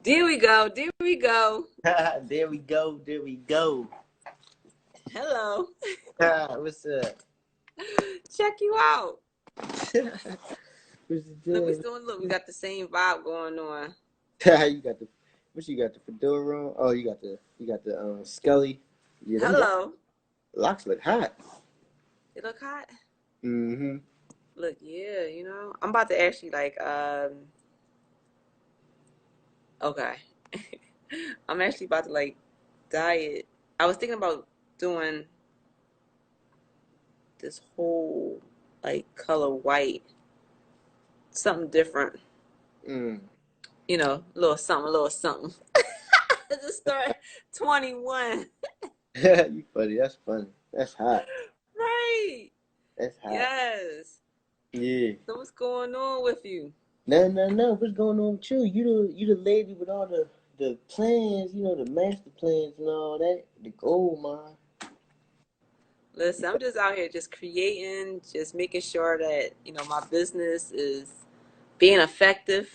There we go. There we go. There we go. There we go. Hello. What's up? Check you out. What's the Look, we deal? still look. We got the same vibe going on. You got the what you got the fedora on? Oh, you got the Scully. Yeah, them Hello. locks look hot. You look hot. Mm-hmm. Look, yeah. I'm about to actually Okay. I'm actually about to diet. I was thinking about doing this whole color white, something different. Mm. A little something, a little something. Just start 21. You funny. That's funny. That's hot. Right. That's hot. Yes. Yeah. So what's going on with you? No, no, no. What's going on with you? You the lady with all the plans. You know the master plans and all that. The gold mine. Listen, I'm just out here just creating, just making sure that, my business is being effective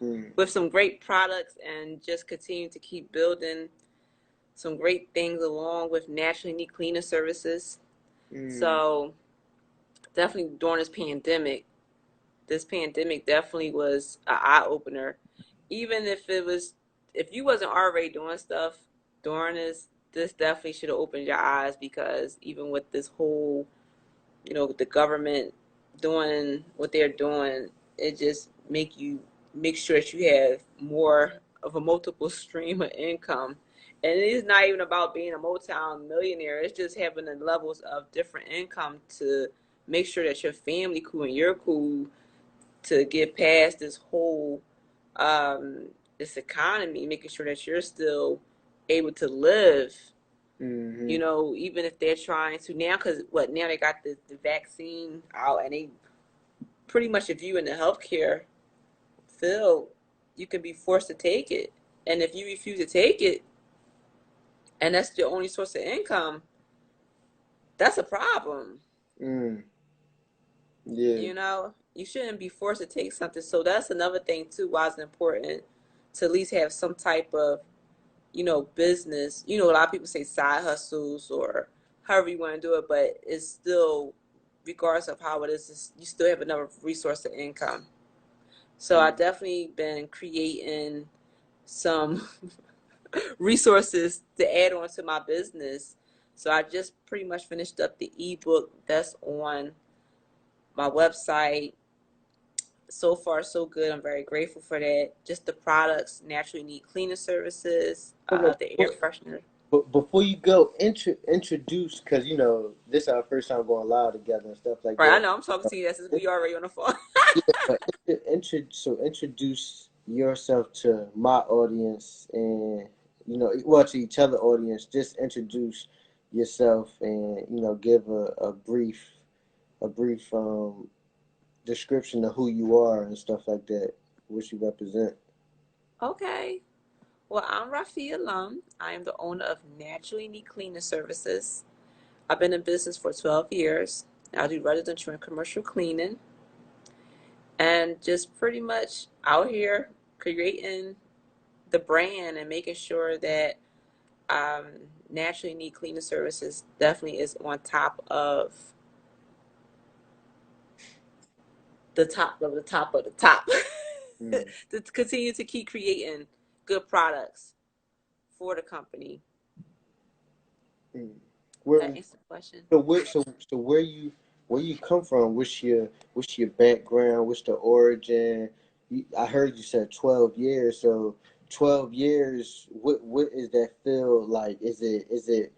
Mm. with some great products and just continue to keep building some great things along with naturally neat cleaner services. Mm. So definitely during this pandemic definitely was an eye opener. Even if you wasn't already doing stuff during this definitely should have opened your eyes because even with this whole, with the government doing what they're doing, it just make sure that you have more of a multiple stream of income. And it is not even about being a Motown millionaire. It's just having the levels of different income to make sure that your family cool and you're cool to get past this whole this economy, making sure that you're still able to live. Mm-hmm. Even if they're trying to now, because what now they got the vaccine out, and they pretty much if you in the healthcare field, you can be forced to take it, and if you refuse to take it, and that's your only source of income, that's a problem. Mm. Yeah. You shouldn't be forced to take something. So that's another thing too. Why it's important to at least have some type of business. A lot of people say side hustles or however you want to do it, but it's still, regardless of how it is, you still have another resource of income. So I Mm. definitely been creating some resources to add on to my business. So I just pretty much finished up the ebook that's on my website. So far, so good. I'm very grateful for that. Just the products, naturally neat cleaning services, Hold up. the air freshener. But before you go, introduce because this our first time going live together and stuff like Right, I that. know I'm talking to you. That's we already on the phone. Yeah, but introduce yourself to my audience and well to each other audience. Just introduce yourself and give a brief description of who you are and stuff like that, what you represent. Okay. Well, I'm Rafyah. I am the owner of Naturally Neat Cleaning Services. I've been in business for 12 years. I do residential and commercial cleaning, and just pretty much out here creating the brand and making sure that um, Naturally Neat Cleaning Services definitely is on top of the top of the top of the top Mm, to continue to keep creating good products for the company. mm. Where That answer the question. so where you come from? What's your background? What's the origin? I heard you said 12 years. So 12 years. What is that feel like? Is it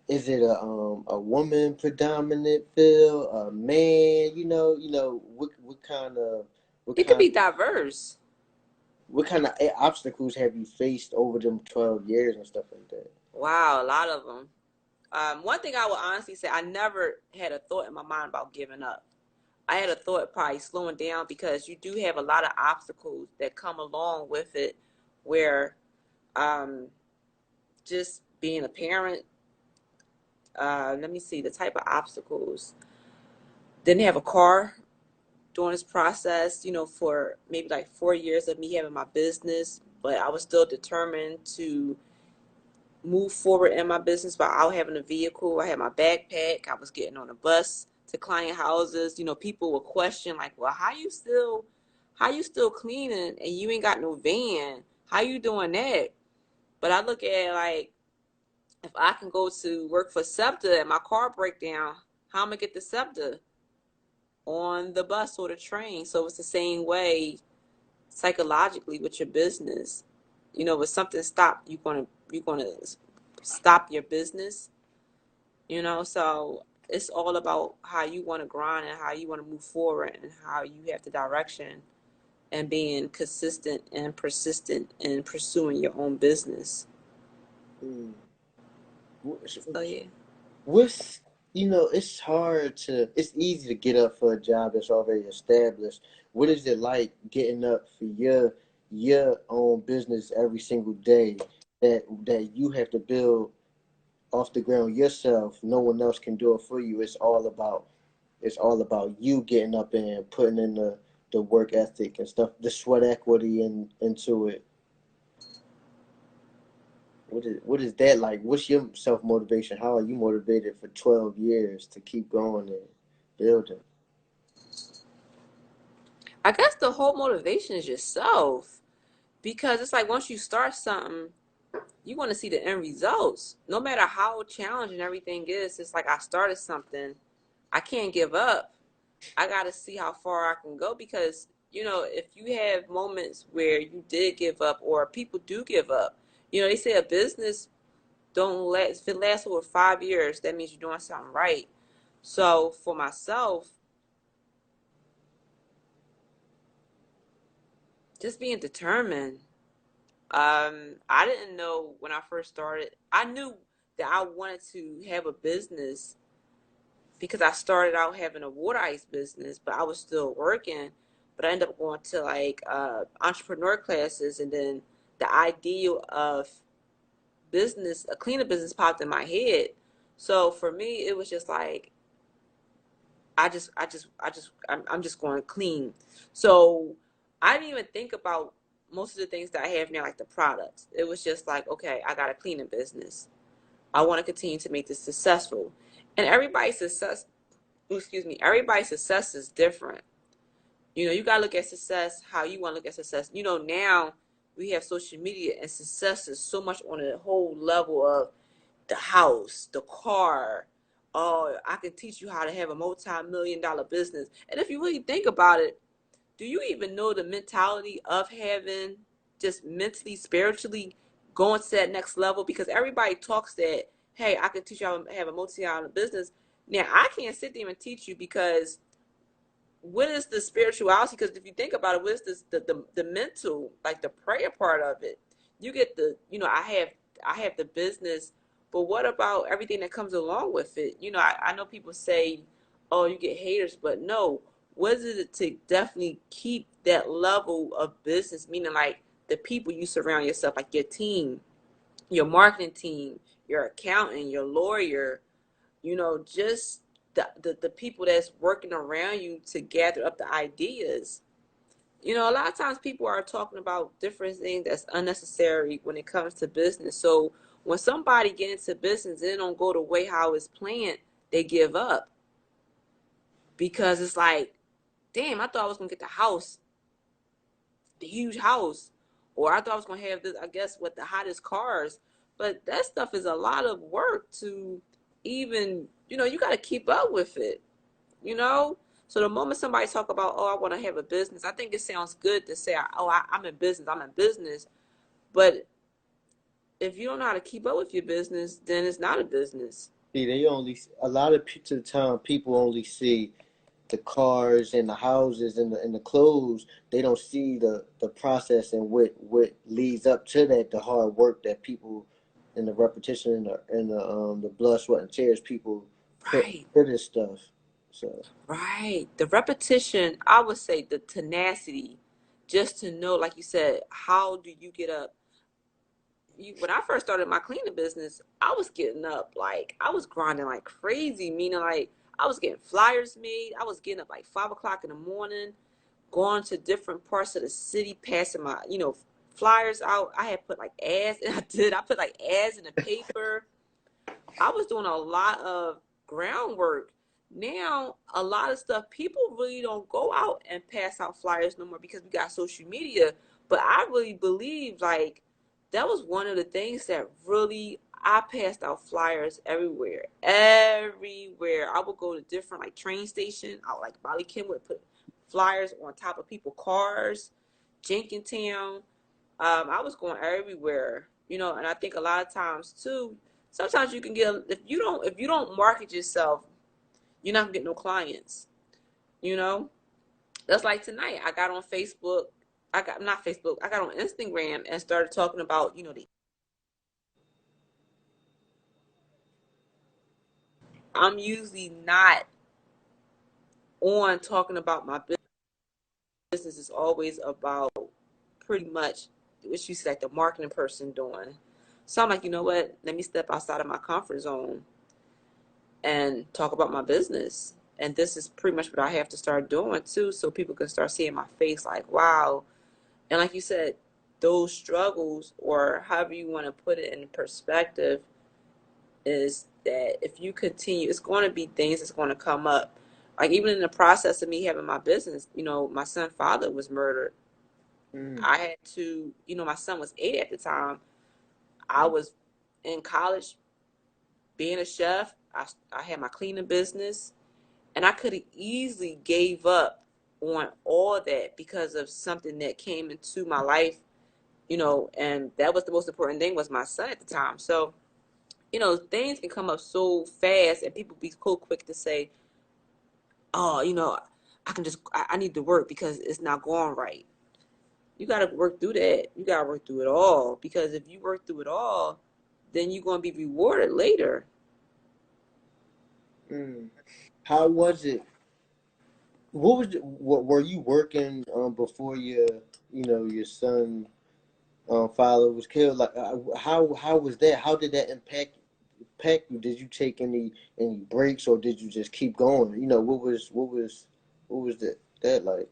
a woman predominant feel? A man? What kind of what It could kind be diverse. what kind of obstacles have you faced over them 12 years and stuff like that? Wow, a lot of them. One thing I would honestly say, I never had a thought in my mind about giving up. I had a thought probably slowing down because you do have a lot of obstacles that come along with it, where um, just being a parent, let me see the type of obstacles. Didn't have a car during this process, for maybe like 4 years of me having my business. but I was still determined to move forward in my business without having a vehicle. I had my backpack. I was getting on a bus to client houses. You know, people would question like, "Well, how you still cleaning and you ain't got no van? How you doing that?" But I look at it like, if I can go to work for SEPTA and my car break down, how am I gonna get the SEPTA on the bus or the train? So it's the same way psychologically with your business. You know, if something stop, you're gonna stop your business. You know, so it's all about how you want to grind and how you want to move forward and how you have the direction and being consistent and persistent in pursuing your own business. Mm. So yeah. What's it's hard to it's easy to get up for a job that's already established. What is it like getting up for your own business every single day that you have to build off the ground yourself? No one else can do it for you. It's all about you getting up and putting in the work ethic and stuff, the sweat equity into it. What is that like? What's your self motivation? How are you motivated for 12 years to keep going and building? I guess the whole motivation is yourself, because it's like once you start something, you want to see the end results. No matter how challenging everything is, it's like I started something. I can't give up. I got to see how far I can go, because, you know, if you have moments where you did give up or people do give up, you know, they say a business don't last, if it lasts over 5 years, that means you're doing something right. So for myself, just being determined. I didn't know when I first started. I knew that I wanted to have a business because I started out having a water ice business, but I was still working. But I ended up going to like entrepreneur classes, and then the idea of business, a cleaner business, popped in my head. So for me, it was just like I'm just going clean. So I didn't even think about most of the things that I have now, like the products. It was just like, okay, I got a cleaning business. I want to continue to make this successful. And everybody's success, excuse me, everybody's success is different. You know, you gotta look at success how you want to look at success. You know, now we have social media, and success is so much on a whole level of the house, the car. Oh, I can teach you how to have a multi-million-dollar business. And if you really think about it, do you even know the mentality of having, just mentally, spiritually going to that next level? Because everybody talks that, hey, I can teach you how to have a multi-dollar business. Now, I can't sit there and teach you, because what is the spirituality? Because if you think about it, what is this, the mental, like the prayer part of it? You get the, you know, I have the business, but what about everything that comes along with it? You know, I know people say, oh, you get haters, but no. What is it to definitely keep that level of business? Meaning, like the people you surround yourself, like your team, your marketing team, your accountant, your lawyer, you know, just the people that's working around you to gather up the ideas. You know, a lot of times people are talking about different things that's unnecessary when it comes to business. So when somebody get into business and it don't go the way how it's planned, they give up, because it's like, damn, I thought I was gonna get the house, the huge house, or I thought I was gonna have this, I guess, with the hottest cars. But that stuff is a lot of work to even, you know, you got to keep up with it, you know. So the moment somebody talk about, oh, I want to have a business, I think it sounds good to say, oh, I'm in business, I'm in business. But if you don't know how to keep up with your business, then it's not a business. See, they only a lot of to the time people only see the cars and the houses and the clothes. They don't see the process and what leads up to that, the hard work that people and the repetition and the blood, sweat, and tears people put Right, for this stuff. So right. The repetition, I would say the tenacity, just to know, like you said, how do you get up? When I first started my cleaning business, I was getting up, like I was grinding like crazy, meaning like I was getting flyers made. I was getting up like 5 o'clock in the morning, going to different parts of the city, passing my, you know, flyers out. I had put like ads, and I put like ads in the paper. I was doing a lot of groundwork. Now, a lot of stuff, people really don't go out and pass out flyers no more because we got social media. But I really believe like that was one of the things that really I passed out flyers everywhere. Everywhere. I would go to different like train station. I like Molly Kim would put flyers on top of people's cars, Jenkintown. I was going everywhere, and I think a lot of times too, sometimes you can get if you don't market yourself, you're not gonna get no clients. You know, that's like tonight. I got on Facebook. I got not Facebook. I got on Instagram and started talking about the. I'm usually not on talking about my business. Is always about pretty much what you said, like the marketing person doing. So I'm like, you know what? Let me step outside of my comfort zone and talk about my business. And this is pretty much what I have to start doing too, so people can start seeing my face like, wow. And like you said, those struggles, or however you want to put it in perspective, is that if you continue, it's going to be things that's going to come up. Like even in the process of me having my business, my son's father was murdered. Mm. I had to, my son was 8 at the time. I was in college being a chef. I had my cleaning business. And I could have easily gave up on all that because of something that came into my life, and that was the most important thing was my son at the time. So, things can come up so fast and people be so quick to say, oh, I need to work because it's not going right. You got to work through that. You got to work through it all because if you work through it all, then you're going to be rewarded later. Mm. How was it? What were you working before your son father was killed? Like how was that? How did that impact you? Did you take any breaks or did you just keep going? What was that like?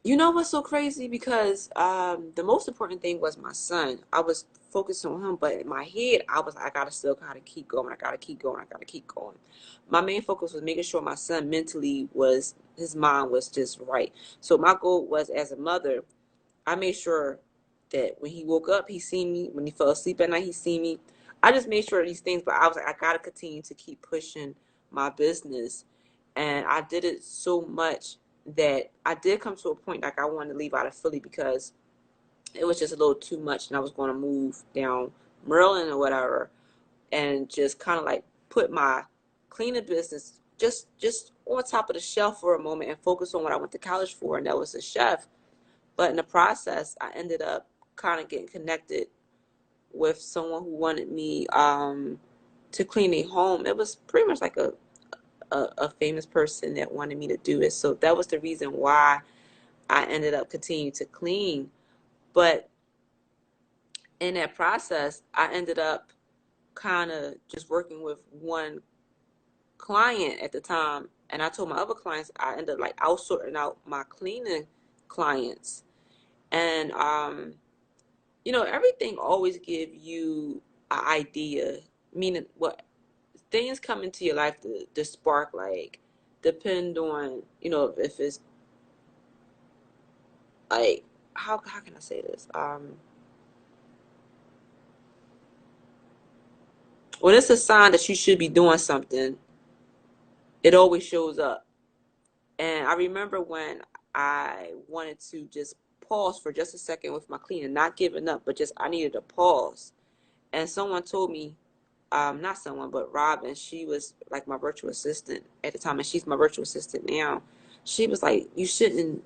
You know what's so crazy? Because the most important thing was my son. I was focused on him, but in my head, I was like, I gotta still gotta keep going. I gotta keep going. I gotta keep going. My main focus was making sure my son mentally was his mind was just right. So my goal was as a mother, I made sure that when he woke up, he seen me. When he fell asleep at night, he seen me. I just made sure of these things, but I was like, I gotta continue to keep pushing my business, and I did it so much that I did come to a point like I wanted to leave out of Philly because it was just a little too much, and I was going to move down Maryland or whatever, and just kind of like put my cleaning business just on top of the shelf for a moment and focus on what I went to college for, and that was a chef. But in the process, I ended up kind of getting connected with someone who wanted me to clean a home. It was pretty much like a famous person that wanted me to do it. So that was the reason why I ended up continuing to clean. But in that process, I ended up kind of just working with one client at the time. And I told my other clients I ended up like outsourcing out my cleaning clients. And everything always give you an idea, meaning what things come into your life to spark, like depend on, if it's like how can I say this? When it's a sign that you should be doing something, it always shows up. And I remember when I wanted to just pause for just a second with my cleaning, not giving up, but just I needed to pause. And someone told me, not someone, but Robin, she was like my virtual assistant at the time, and she's my virtual assistant now. She was like, you shouldn't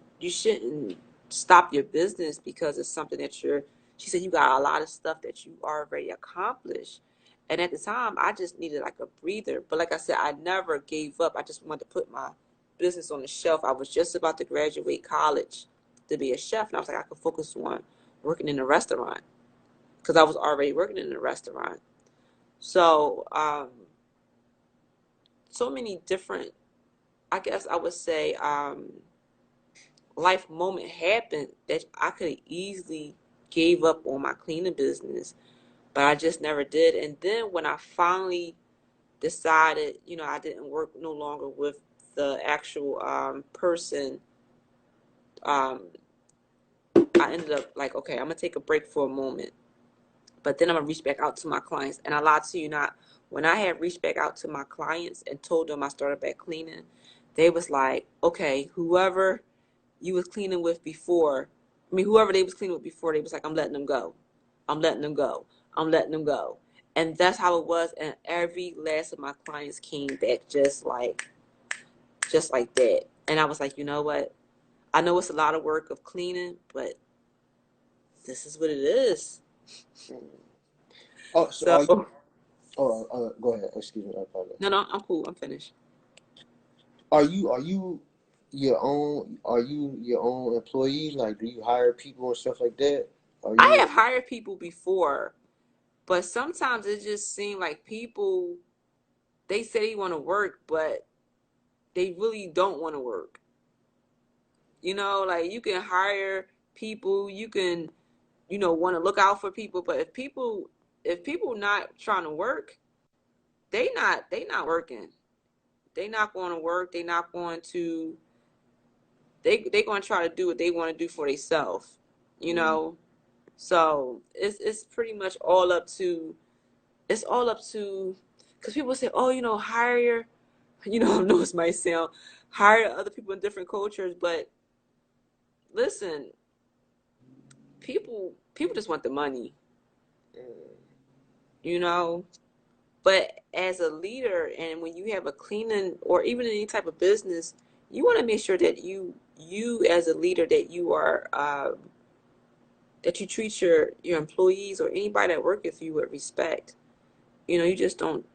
stop your business because it's something that she said, you got a lot of stuff that you already accomplished. And at the time, I just needed like a breather. But like I said, I never gave up. I just wanted to put my business on the shelf. I was just about to graduate college to be a chef, and I was like, I could focus on working in a restaurant because I was already working in a restaurant. So, so many different, I guess I would say, life moment happened that I could easily gave up on my cleaning business, but I just never did. And then when I finally decided, I didn't work no longer with the actual person, um, I ended up like, okay, I'm gonna take a break for a moment, but then I'm gonna reach back out to my clients. And I lied to you not, when I had reached back out to my clients and told them I started back cleaning, they was like, okay, whoever you was cleaning with before, whoever they was cleaning with before, they was like, I'm letting them go. I'm letting them go. I'm letting them go. And that's how it was. And every last of my clients came back just like that. And I was like, you know what? I know it's a lot of work of cleaning, but this is what it is. Oh, so are you? So, Oh, go ahead. Excuse me. I apologize. no, I'm cool. I'm finished. Are you your own? Are you your own employee? Like, do you hire people and stuff like that? Are I you? have hired people before, but sometimes it just seems like people, they say they want to work, but they really don't want to work. Like you can hire people, you can, want to look out for people, but if people not trying to work, they not working. They not going to work. They going to try to do what they want to do for themselves. You Mm, know, so it's pretty much all up to it's all up to because people say, oh, hire your, I know it might sound, hire other people in different cultures, but listen, people just want the money, mm, you know. But as a leader, and when you have a cleaning or even any type of business, you want to make sure that you as a leader, that you are that you treat your employees or anybody that work with you with respect. You just don't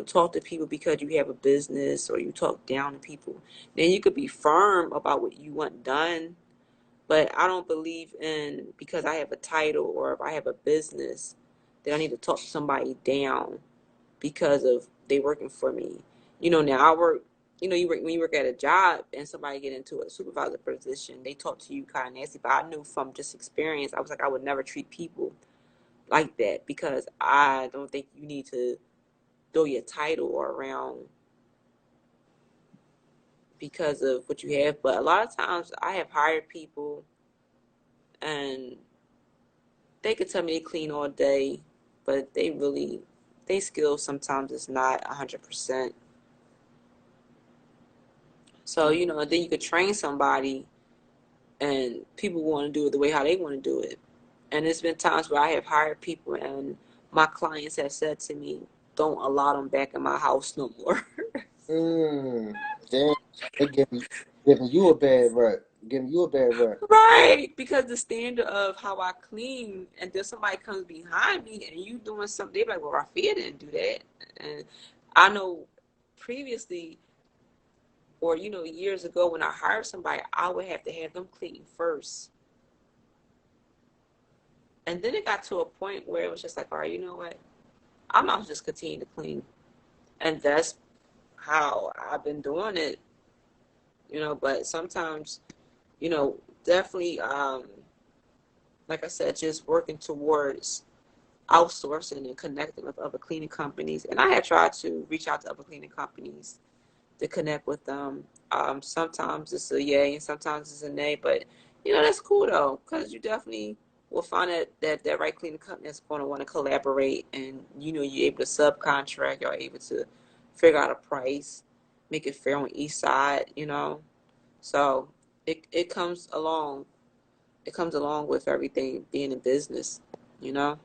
talk to people because you have a business, or you talk down to people. Then you could be firm about what you want done, but I don't believe in, because I have a title or if I have a business, that I need to talk somebody down because of they working for me. Now I work, you work when you work at a job and somebody get into a supervisor position, they talk to you kind of nasty. But I knew from just experience, I was like, I would never treat people like that, because I don't think you need to throw your title around because of what you have. But a lot of times I have hired people and they could tell me they clean all day, but they skills sometimes is not 100%. So, mm. then you could train somebody and people want to do it the way how they want to do it. And there's been times where I have hired people and my clients have said to me, don't allow them back in my house no more. Mm. Damn, they giving you a bad rep. Giving you a bad rep. Right, because the standard of how I clean, and then somebody comes behind me and you doing something, they be like, well, Rafyah didn't do that. And I know previously, or years ago, when I hired somebody, I would have to have them clean first. And then it got to a point where it was just like, all right, you know what? I'm not just continue to clean. And that's how I've been doing it, but sometimes, definitely, like I said, just working towards outsourcing and connecting with other cleaning companies. And I had tried to reach out to other cleaning companies to connect with them. Sometimes it's a yay and sometimes it's a nay, but that's cool though, because you definitely will find that right cleaning company that's going to want to collaborate, and you're able to subcontract, you're able to figure out a price, make it fair on each side. So it comes along. It comes along with everything being in business, you know.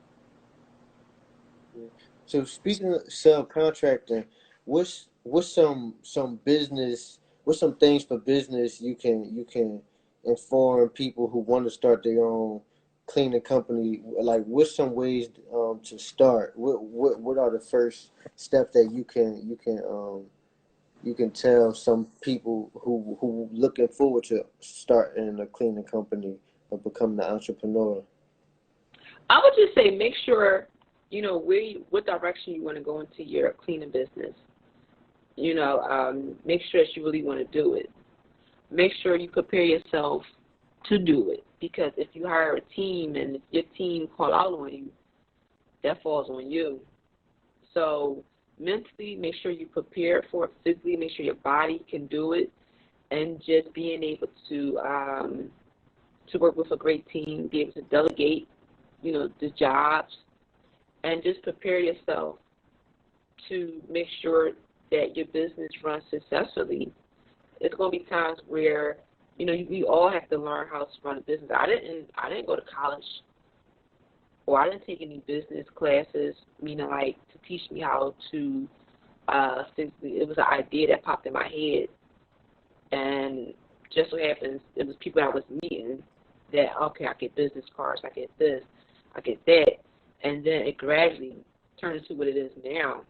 Yeah. So speaking of subcontracting, what's some business? What's some things for business you can inform people who want to start their own cleaning company? Like, what's some ways to start? What are the first steps that you can tell some people who looking forward to starting a cleaning company or becoming an entrepreneur? I would just say make sure what direction you want to go into your cleaning business. Make sure that you really want to do it. Make sure you prepare yourself to do it. Because if you hire a team and if your team call out on you, that falls on you. So mentally, make sure you prepare for it. Physically, make sure your body can do it, and just being able to work with a great team, be able to delegate, the jobs, and just prepare yourself to make sure that your business runs successfully. It's going to be times where we all have to learn how to run a business. I didn't go to college, or I didn't take any business classes, meaning like to teach me how to. Simply, it was an idea that popped in my head, and just so happens it was people I was meeting that, okay, I get business cards, I get this, I get that, and then it gradually turned into what it is now.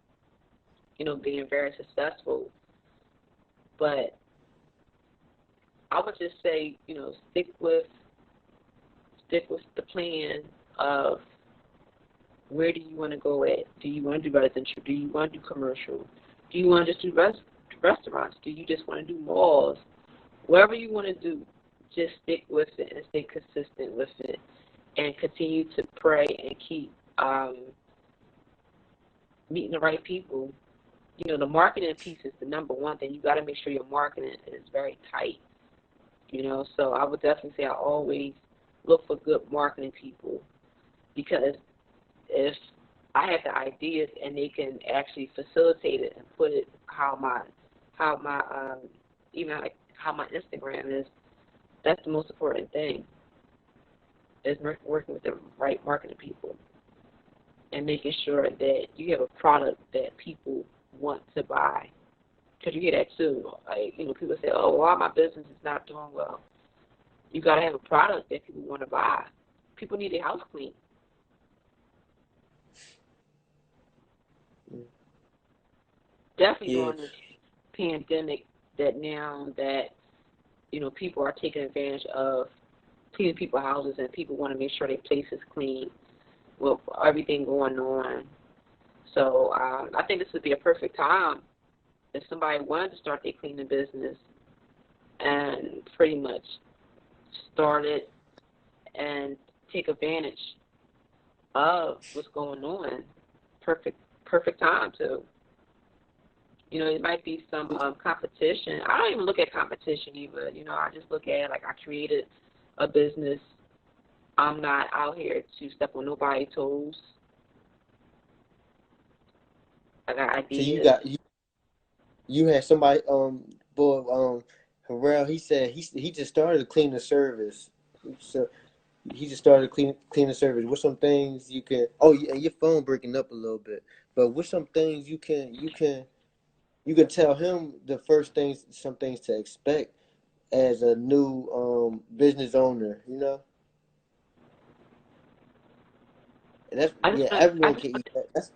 Being very successful. But I would just say, stick with the plan of where do you want to go at? Do you want to do residential? Do you want to do commercial? Do you want to just do restaurants? Do you just want to do malls? Whatever you want to do, just stick with it and stay consistent with it, and continue to pray and keep meeting the right people. The marketing piece is the number one thing. You got to make sure your marketing is very tight. So I would definitely say I always look for good marketing people, because if I have the ideas and they can actually facilitate it and put it even like how my Instagram is, that's the most important thing, is working with the right marketing people and making sure that you have a product that people want to buy. Because you hear that too. Like, people say, oh, well, my business is not doing well. You got to have a product that people want to buy. People need their house clean. Definitely Yeah, during this pandemic, that now that, people are taking advantage of cleaning people's houses, and people want to make sure their place is clean with everything going on. So I think this would be a perfect time if somebody wanted to start their cleaning business and pretty much start it and take advantage of what's going on. Perfect time to. It might be some competition. I don't even look at competition either. I just look at it like I created a business. I'm not out here to step on nobody's toes. I got so you ideas. got you had somebody boy Harrell, he said he just started a cleaning service. So he just started cleaning service. What's some things you can? Oh, and your phone breaking up a little bit. But what's some things you can tell him the first things, some things to expect as a new business owner. And that's, I just yeah, want I everyone just can eat that. That's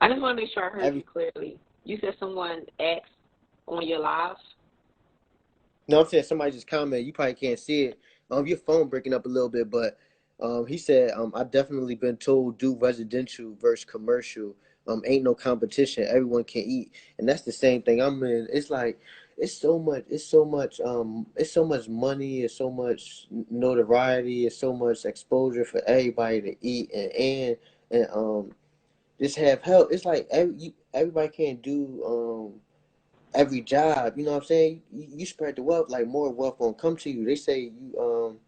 I just want to make sure I heard you every. clearly. You said someone asked on your live. No, I'm saying somebody just commented. You probably can't see it. Your phone breaking up a little bit, but he said, I definitely been told do residential versus commercial. Ain't no competition. Everyone can eat, and that's the same thing I'm in. It's like it's so much money, it's so much notoriety, it's so much exposure for everybody to eat, and just have help. It's like everybody can't do every job. You know what I'm saying? You spread the wealth, like more wealth gonna come to you. They say you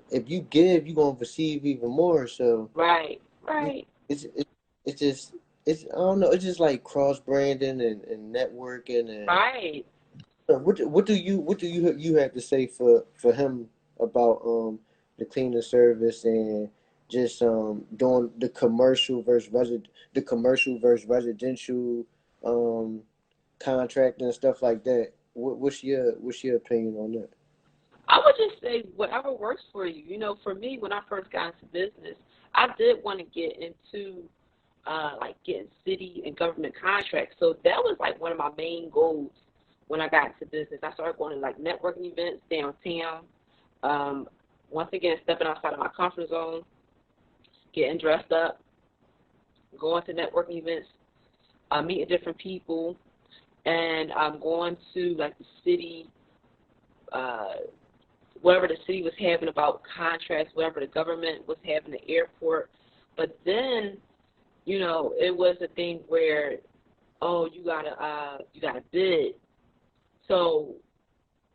if you give, you gonna receive even more. So Right, you right, it's just it's I don't know. It's just like cross branding and networking and right. what do you have to say for him about the cleaning service and just doing the commercial versus residential um contract and stuff like that. What's your opinion on that? I would just say whatever works for you. For me, when I first got into business, I did want to get into like getting city and government contracts. So that was like one of my main goals when I got into business. I started going to like networking events downtown. Um, Once again, stepping outside of my comfort zone, getting dressed up, going to networking events, meeting different people, and going to like the city uh, whatever the city was having about contracts, whatever the government was having, the airport. But then, it was a thing where, oh, you gotta bid. So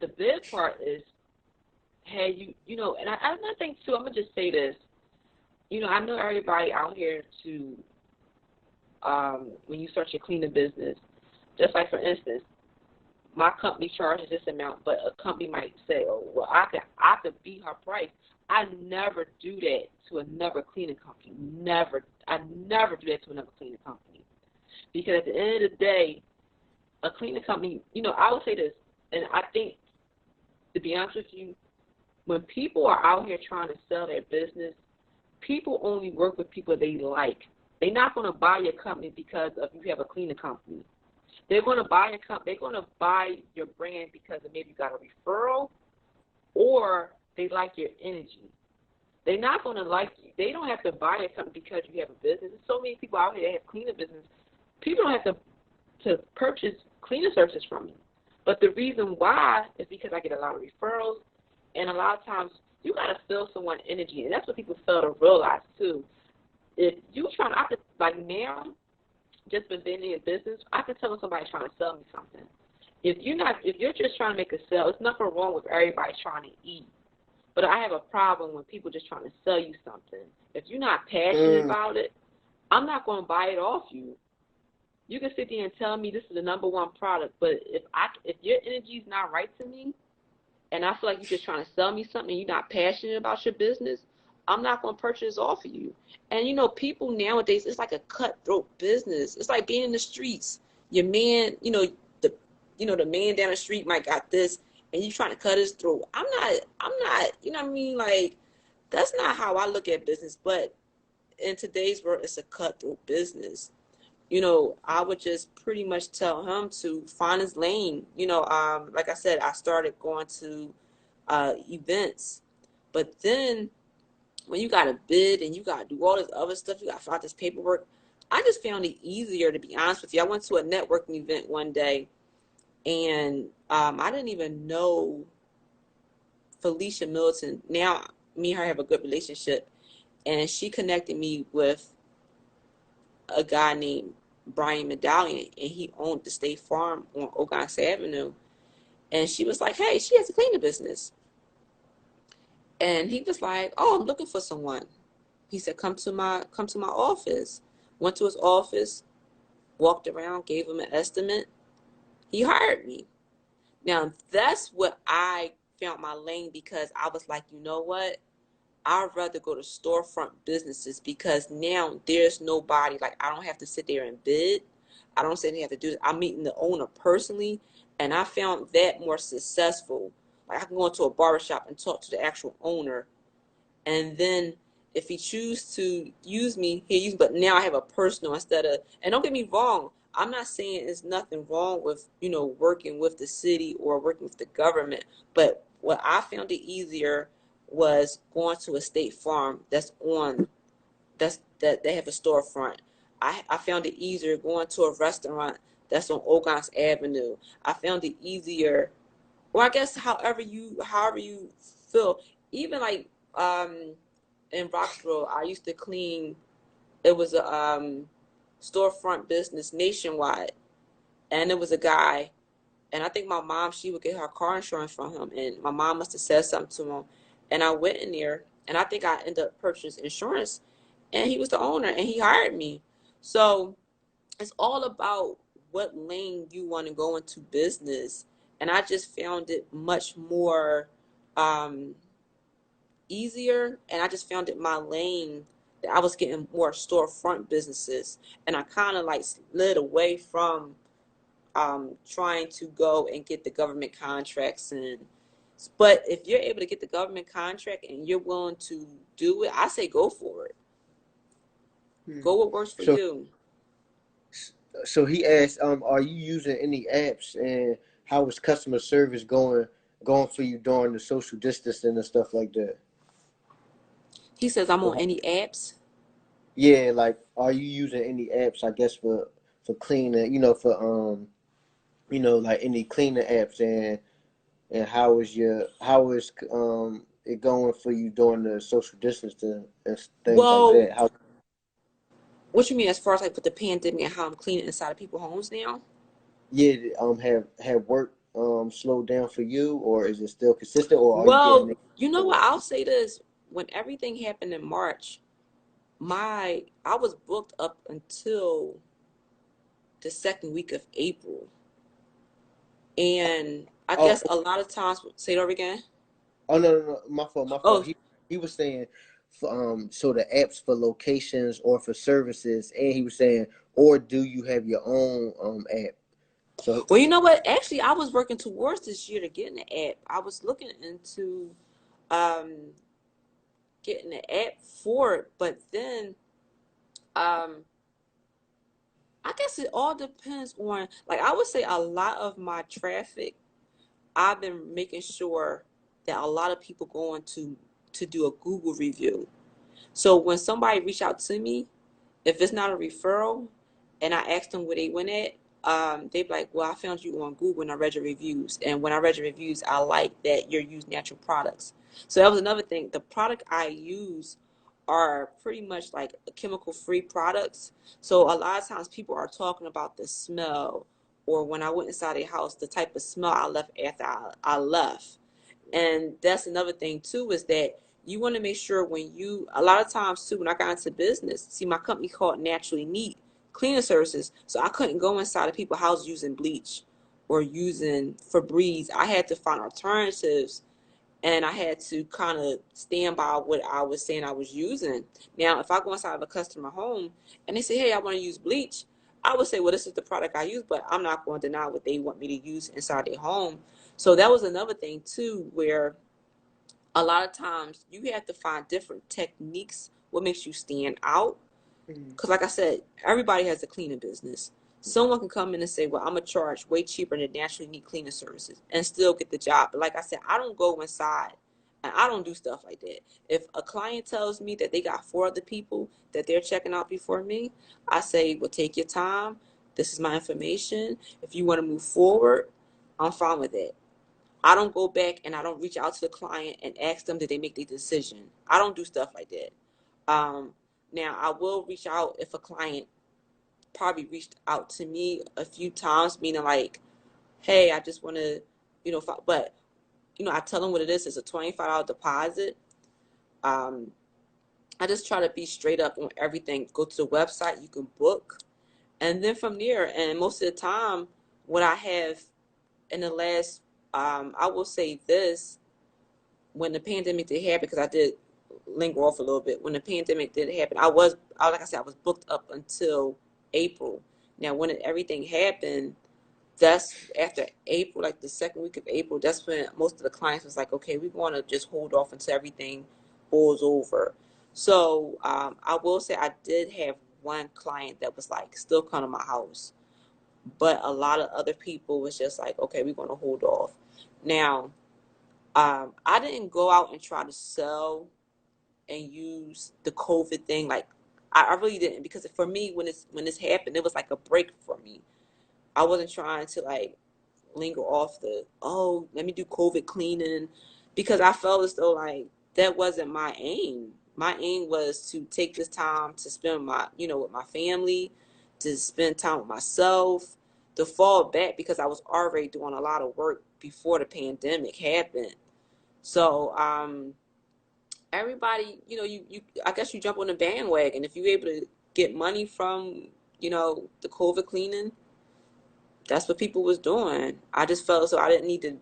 the bid part is, hey, and I think too. I'm gonna just say this. I know everybody out here to when you start your cleaning business, just like for instance, my company charges this amount, but a company might say, oh, well, I could beat her price. I never do that to another cleaning company. Never. I never do that to another cleaning company. Because at the end of the day, a cleaning company, I would say this, and I think, to be honest with you, when people are out here trying to sell their business, people only work with people they like. They're not going to buy your company because of you have a cleaning company. They're going to buy your company. They're going to buy your brand because of maybe you got a referral or they like your energy. They're not going to like you. They don't have to buy your company because you have a business. There's so many people out here that have cleaning business. People don't have to purchase cleaning services from you. But the reason why is because I get a lot of referrals, and a lot of times you got to feel someone's energy, and that's what people fail to realize too. If you trying, I could, like now, just been being in business, I can tell when somebody's trying to sell me something. If you're just trying to make a sale, it's nothing wrong with everybody trying to eat. But I have a problem when people just trying to sell you something. If you're not passionate Mm, about it, I'm not going to buy it off you. You can sit there and tell me this is the number one product, but if your energy is not right to me, and I feel like you're just trying to sell me something and you're not passionate about your business, I'm not going to purchase off of you. And people nowadays, it's like a cutthroat business. It's like being in the streets. Your man, the the man down the street might got this, and you trying to cut his throat. I'm not, you know what I mean? Like, that's not how I look at business. But in today's world, it's a cutthroat business. I would just pretty much tell him to find his lane. Like I said, I started going to events, but then when you got to bid and you got to do all this other stuff, you got to fill out this paperwork. I just found it easier, to be honest with you. I went to a networking event one day, and I didn't even know Felicia Milton. Now, me and her have a good relationship, and she connected me with a guy named Brian Medallion, and he owned the State Farm on Ogontz Avenue. And she was like, hey, she has a cleaning business. And he was like, oh, I'm looking for someone. He said, come to my office. Went to his office, walked around, gave him an estimate. He hired me. Now, that's what I found my lane, because I was like, you know what? I'd rather go to storefront businesses, because now there's nobody, like, I don't have to sit there and bid. I don't say they have to do this. I'm meeting the owner personally, and I found that more successful. Like, I can go into a barbershop and talk to the actual owner, and then if he chooses to use me, he'll use me. But now I have a personal instead of, and don't get me wrong, I'm not saying there's nothing wrong with, working with the city or working with the government. But what I found it easier was going to a state farm that they have a storefront. I found it easier going to a restaurant that's on Ogontz Avenue. I found it easier, or I guess however you feel. Even like in Roxborough, I used to clean. It was a storefront business nationwide, and it was a guy. And I think my mom, she would get her car insurance from him, and my mom must have said something to him. And I went in there, and I think I ended up purchasing insurance, and he was the owner, and he hired me. So it's all about what lane you want to go into business. And I just found it much more um, easier, and I just found it my lane that I was getting more storefront businesses, and I kind of like slid away from trying to go and get the government contracts. And but if you're able to get the government contract and you're willing to do it, I say go for it. mm. Go what works for So, you. so he asked, are you using any apps, and how is customer service going for you during the social distancing and stuff like that? He says I'm on Or, any apps. yeah, like, are you using any apps? I guess for cleaning, for like any cleaning apps, and And how is it going for you during the social distancing and things like Well, that? How what you mean as far as like with the pandemic and how I'm cleaning inside of people's homes now? yeah have work slowed down for you, or is it still consistent, or are you getting Well, it you know what? more? I'll say this. When everything happened in March, I was booked up until the second week of April. And I Oh, guess a lot of times, say it over again. oh no, no, no, my fault, my fault. Oh, He was saying, so the apps for locations or for services, and he was saying, or do you have your own app? So, well, you know what? Actually, I was working towards this year to get an app. I was looking into um, getting an app for it, but then um, I guess it all depends on, like, I would say a lot of my traffic, I've been making sure that a lot of people going to do a Google review. So when somebody reach out to me, if it's not a referral and I asked them where they went at, they be like, well, I found you on Google and I read your reviews. And when I read your reviews, I like that you use natural products. So that was another thing. The product I use are pretty much like chemical free products. So a lot of times people are talking about the smell or when I went inside a house, the type of smell I left after I left. And that's another thing too, is that you want to make sure when you, a lot of times too, when I got into business, see my company called Naturally Neat Cleaning Services, so I couldn't go inside of people's houses using bleach or using Febreze. I had to find alternatives and I had to kind of stand by what I was saying I was using. Now, if I go inside of a customer home and they say, hey, I want to use bleach, I would say, well, this is the product I use, but I'm not going to deny what they want me to use inside their home. So that was another thing too, where a lot of times you have to find different techniques what makes you stand out, mm, because like I said, everybody has a cleaning business. Someone can come in and say, well, I'm gonna charge way cheaper than Naturally Neat cleaning services and still get the job. But like I said, I don't go inside and I don't do stuff like that. If a client tells me that they got four other people that they're checking out before me, I say, well, take your time. This is my information. If you want to move forward, I'm fine with it. I don't go back and I don't reach out to the client and ask them did they make their decision. I don't do stuff like that. Um, Now I will reach out if a client probably reached out to me a few times, meaning like, hey, I just want to, but I tell them what it is. It's a $25 deposit. Um, I just try to be straight up on everything. Go to the website, you can book, and then from there. And most of the time, what I have in the last, I will say this when the pandemic did happen, because I did linger off a little bit. When the pandemic did happen, like I said, I was booked up until April. Now, when everything happened, that's after April, like the second week of April. That's when most of the clients was like, okay, we want to just hold off until everything boils over. So I will say I did have one client that was like still come to my house, but a lot of other people was just like, okay, we're going to hold off. Now, I didn't go out and try to sell and use the COVID thing. Like I really didn't, because for me, when this happened, it was like a break for me. I wasn't trying to like linger off the, oh, let me do COVID cleaning, because I felt as though like that wasn't my aim. My aim was to take this time to spend with my family, to spend time with myself, to fall back, because I was already doing a lot of work before the pandemic happened. So everybody, you I guess you jump on the bandwagon if you're able to get money from, the COVID cleaning. That's what people was doing. I just felt as though I didn't need to,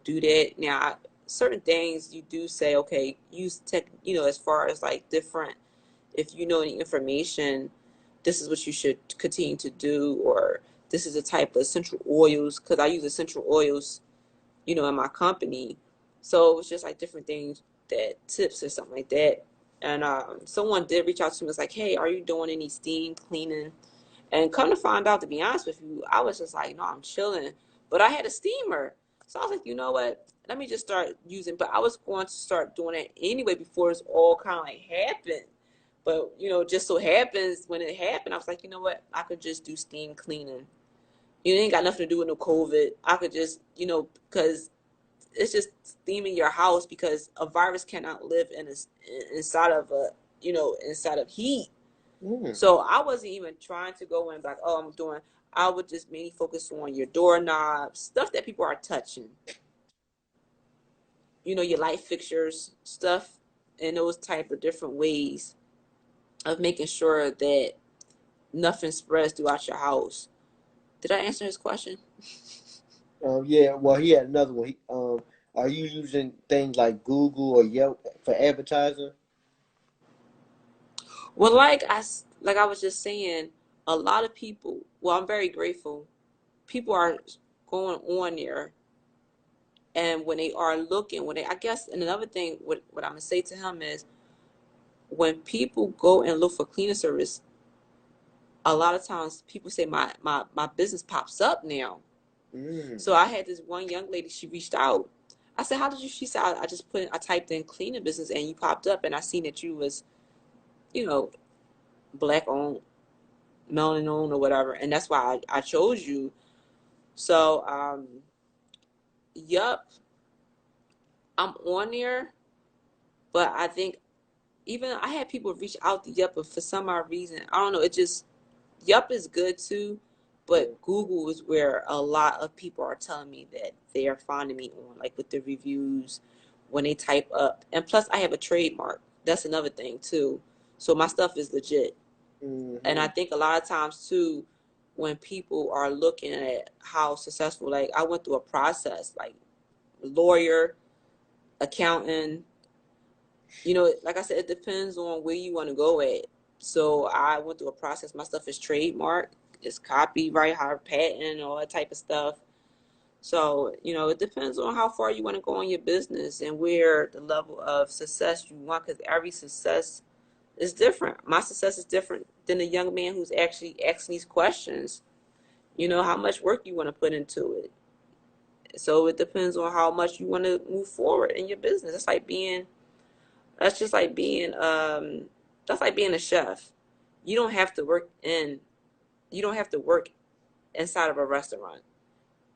do that. Now, certain things you do say, okay, use tech, as far as like different, if you know any information, this is what you should continue to do, or this is a type of essential oils, because I use essential oils, in my company. So it was just like different things, that tips or something like that. And someone did reach out to me. Was like, hey, are you doing any steam cleaning? And come to find out, to be honest with you, I was just like, no, I'm chilling. But I had a steamer. So I was like, you know what? Let me just start using. But I was going to start doing it anyway before it's all kind of like happened. But, just so happens when it happened, I was like, you know what? I could just do steam cleaning. It ain't got nothing to do with no COVID. I could just, because it's just theming your house because a virus cannot live inside of a inside of heat. Mm. So I wasn't even trying to go in like, oh, I'm doing. I would just mainly focus on your doorknobs, stuff that people are touching. Your light fixtures, stuff in those type of different ways of making sure that nothing spreads throughout your house. Did I answer his question? Yeah, well, he had another one. Are you using things like Google or Yelp for advertising? Well, like I was just saying, a lot of people. Well, I'm very grateful. People are going on there, and when they are looking, I guess, and another thing, what I'm gonna say to him is, when people go and look for cleaning service, a lot of times people say my business pops up now. Mm. So I had this one young lady. She reached out. I said, "How did you?" She said, "I just I typed in cleaning business, and you popped up, and I seen that you was, you know, black owned, melanin owned, or whatever, and that's why I chose you." So, yup, I'm on there, but I think even I had people reach out to Yup, but for some odd reason, I don't know. It just Yup is good too, Yeah. but Google is where a lot of people are telling me that they are finding me on, like with the reviews when they type up. And plus, I have a trademark. That's another thing too. So my stuff is legit. And I Hmm. think a lot of times too, when people are looking at how successful, like I went through a process, like lawyer, accountant, like I said, it depends on where you want to go at. So I went through a process. My stuff is trademark, it's copyright, hard patent, all that type of stuff. So, it depends on how far you want to go in your business and where the level of success you want, because every success is different. My success is different than the young man who's actually asking these questions. How much work you want to put into it. So it depends on how much you want to move forward in your business. That's just like being that's like being a chef. You don't have to work in you don't have to work inside of a restaurant.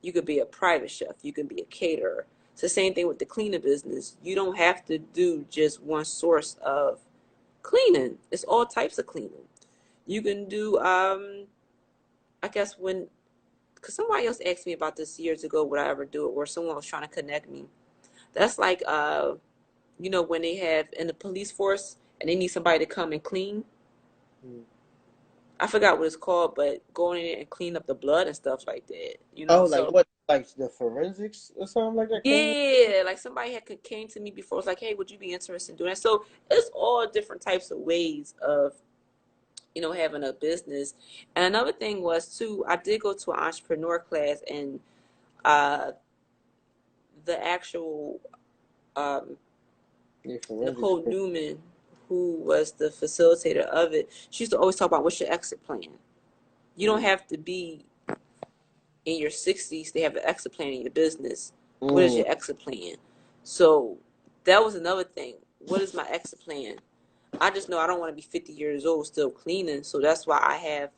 You could be a private chef, you can be a caterer. It's the same thing with the cleaning business. You don't have to do just one source of cleaning. It's all types of cleaning. You can do I guess when because somebody else asked me about this years ago, would I ever do it, or someone was trying to connect me. That's like when they have in the police force and they need somebody to come and clean. I forgot what it's called, but going in and clean up the blood and stuff like that. Oh, like So what? Like the forensics or something like that? Cleaning? yeah, like somebody had came to me before. It's like, hey, would you be interested in doing that? So it's all different types of ways of having a business. And another thing was too, I did go to an entrepreneur class, and uh, the actual um, Yeah, forensics. Nicole Newman, who was the facilitator of it, she used to always talk about what's your exit plan. You don't have to be in your 60s to have an exit plan in your business. What is Mm. your exit plan? So that was another thing. What is my exit plan? I just know I don't want to be 50 years old still cleaning. So that's why I have,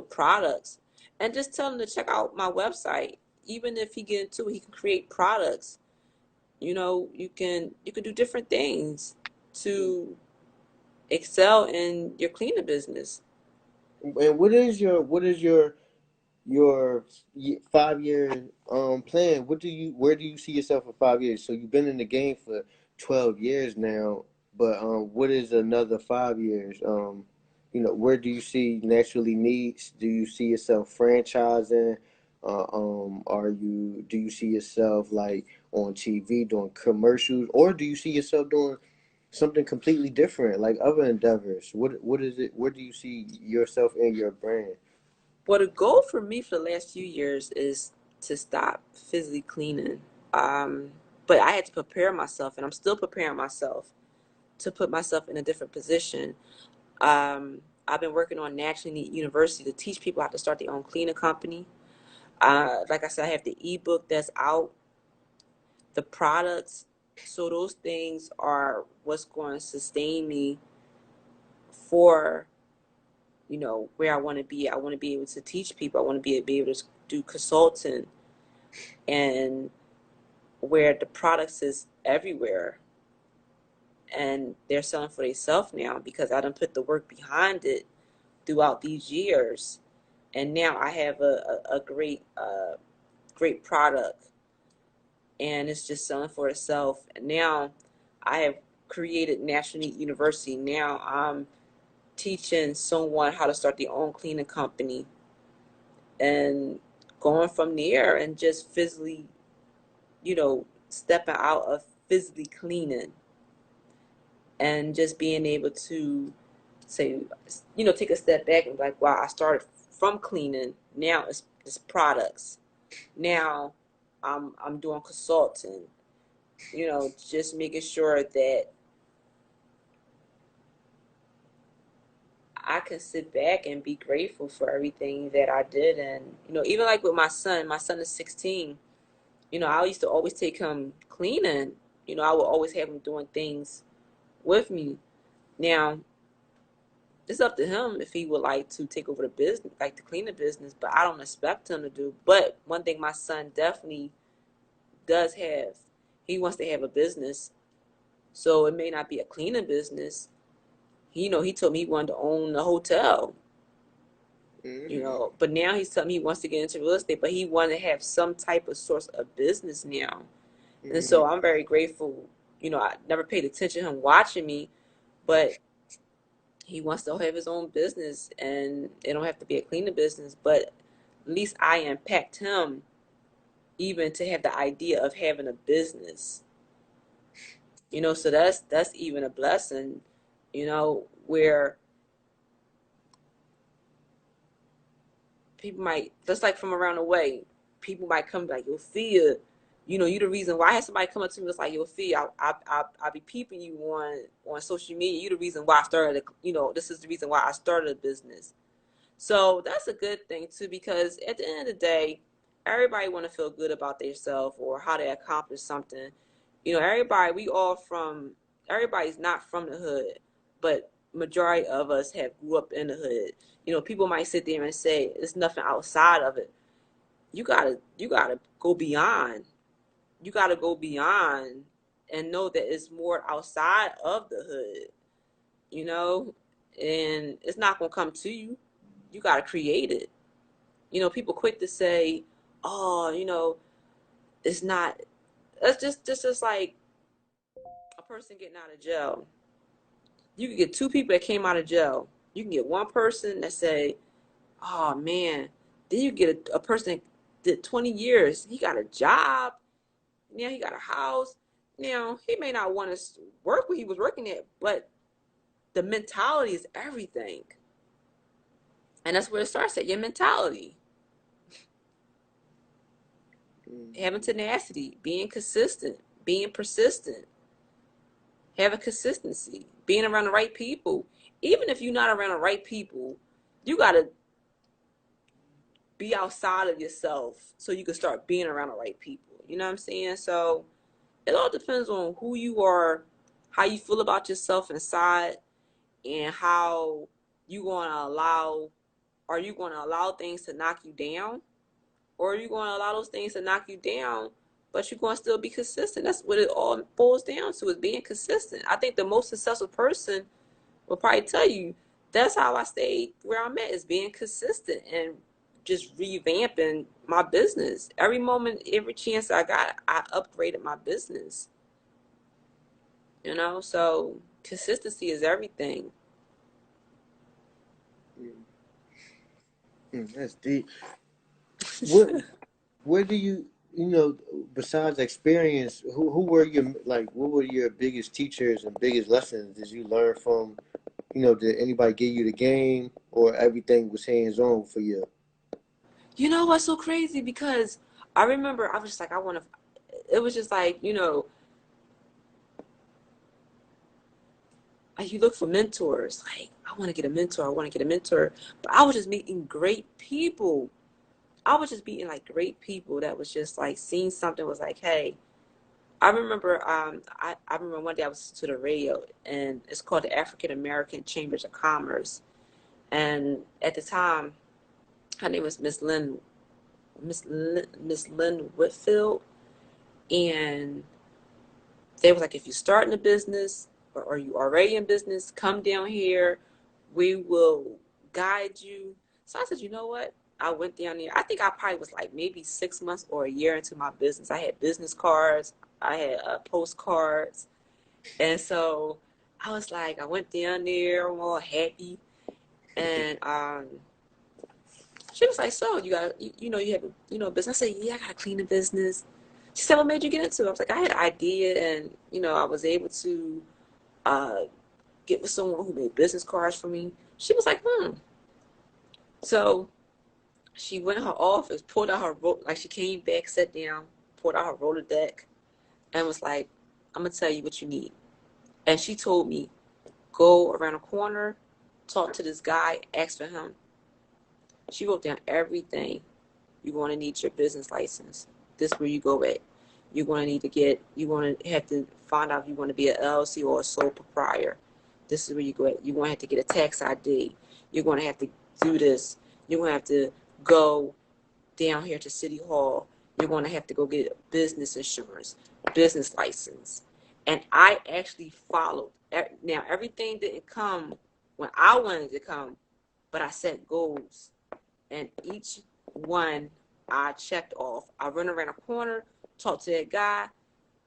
products. And just tell him to check out my website. Even if he get into it, he can create products. You can do different things to excel in your cleaning business. And what is your 5 year plan? Where do you see yourself in 5 years? So you've been in the game for 12 years now, but what is another 5 years? Where do you see naturally needs? Do you see yourself franchising? Do you see yourself like on TV doing commercials, or do you see yourself doing something completely different, like other endeavors? What is it? Where do you see yourself and your brand? Well, the goal for me for the last few years is to stop physically cleaning. Um, but I had to prepare myself, and I'm still preparing myself to put myself in a different position. I've been working on National Need University to teach people how to start their own cleaning company. Like I said, I have the ebook that's out, the products. So those things are what's going to sustain me for where I want to be. I want to be able to teach people. I want to be able to do consulting and where the products is everywhere and they're selling for themselves now because I done put the work behind it throughout these years. And now I have a great great product and it's just selling for itself. And now I have created National Neat University. Now I'm teaching someone how to start their own cleaning company and going from there and just physically, stepping out of physically cleaning and just being able to say, take a step back and be like, wow, I started from cleaning. Now it's products. Now I'm doing consulting, just making sure that I can sit back and be grateful for everything that I did. And, even like with my son is 16. I used to always take him cleaning. I would always have him doing things with me. Now, it's up to him if he would like to take over the business, like the cleaning business, but I don't expect him to do. But one thing my son definitely does have, he wants to have a business. So it may not be a cleaning business. He told me he wanted to own a hotel. Mm-hmm. But now he's telling me he wants to get into real estate, but he wanted to have some type of source of business now. And Mm-hmm. so I'm very grateful. I never paid attention to him watching me, but he wants to have his own business and it don't have to be a cleaning business, but at least I impact him even to have the idea of having a business. So that's even a blessing, where people might, just like from around the way, people might come like, yo, Fia, you the reason why. I had somebody come up to me, was like, yo, Fia, I be peeping you on social media. You the reason why I started, this is the reason why I started a business. So that's a good thing too, because at the end of the day, everybody want to feel good about themselves or how they accomplish something. Everybody's not from the hood, but majority of us have grew up in the hood. People might sit there and say there's nothing outside of it. You gotta go beyond. You gotta go beyond and know that it's more outside of the hood, you know, and it's not gonna come to you. You gotta create it. People quick to say, "Oh, it's not." That's just like a person getting out of jail. You can get two people that came out of jail. You can get one person that say, "Oh man," then you get a person that did 20 years. He got a job. Now he got a house. Now he may not want to work where he was working at, but the mentality is everything, and that's where it starts at your mentality. Having tenacity, being consistent, being persistent, having consistency, being around the right people. Even if you're not around the right people, you got to be outside of yourself so you can start being around the right people. You know what I'm saying? So it all depends on who you are, how you feel about yourself inside, and how you going to allow, are you going to allow things to knock you down? Or are you going to allow those things to knock you down, but you're going to still be consistent? That's what it all boils down to, is being consistent. I think the most successful person will probably tell you that's how I stayed where I'm at, is being consistent and just revamping my business. Every moment, every chance I got, I upgraded my business. So consistency is everything. That's deep. What Where do besides experience, who were your, like, what were your biggest teachers and biggest lessons did you learn from? Did anybody give you the game, or everything was hands on for you? What's so crazy? Because I remember I was just like, I want to, it was just like, like you look for mentors. Like, I want to get a mentor. I want to get a mentor. But I was just meeting great people. I was just meeting like great people that was just like seeing something, was like, hey, I remember I remember one day I was listening to the radio, and it's called the African American Chambers of Commerce. And at the time, her name was Miss Lynn Whitfield. And they was like, if you're starting a business or you already in business, come down here. We will guide you. So I said, you know what? I went down there. I think I probably was like maybe 6 months or a year into my business. I had business cards. I had postcards. And so I was like, I went down there, I'm all happy. And she was like, so you got, you have, a business. I said, yeah, I got to clean the business. She said, what made you get into it? I was like, I had an idea and, I was able to uh, get with someone who made business cards for me. She was like, So she went in her office, pulled out her, like she came back, sat down, pulled out her Rolodex and was like, I'm going to tell you what you need. And she told me, go around a corner, talk to this guy, ask for him. She wrote down everything. You're going to need your business license. This is where you go at. You're going to need to you're going to have to find out if you want to be an LLC or a sole proprietor. This is where you go at. You're going to have to get a tax ID. You're going to have to do this. You're going to have to go down here to City Hall. You're going to have to go get business insurance, business license. And I actually followed. Now, everything didn't come when I wanted to come, but I set goals. And each one I checked off. I run around a corner, talked to that guy.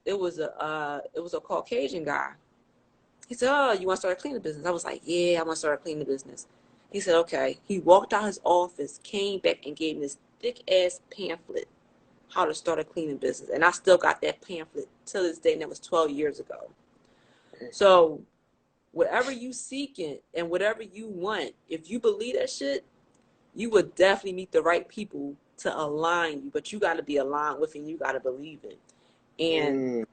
It was a Caucasian guy. He said, "Oh, you want to start a cleaning business?" I was like, "Yeah, I want to start a cleaning business." He said, "Okay." He walked out his office, came back, and gave me this thick ass pamphlet, how to start a cleaning business, and I still got that pamphlet till this day, and that was 12 years ago. So, whatever you seeking and whatever you want, if you believe that shit, you would definitely meet the right people to align you, but you got to be aligned with it and you got to believe it. And Mm.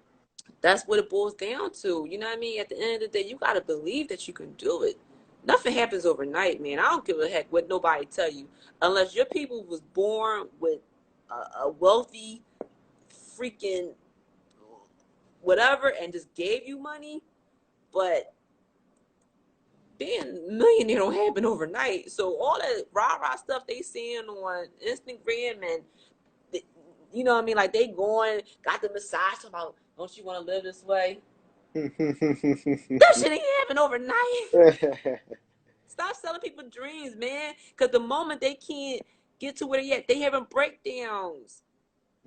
that's what it boils down to. You know what I mean? At the end of the day, you got to believe that you can do it. Nothing happens overnight, man. I don't give a heck what nobody tell you. Unless your people was born with a wealthy freaking whatever and just gave you money. But being a millionaire don't happen overnight. So all that rah-rah stuff they seeing on Instagram and you know what I mean? Like they going, got the massage about, don't you want to live this way? That shit ain't happen overnight. Stop selling people dreams, man. Cause the moment they can't get to where they at, they having breakdowns.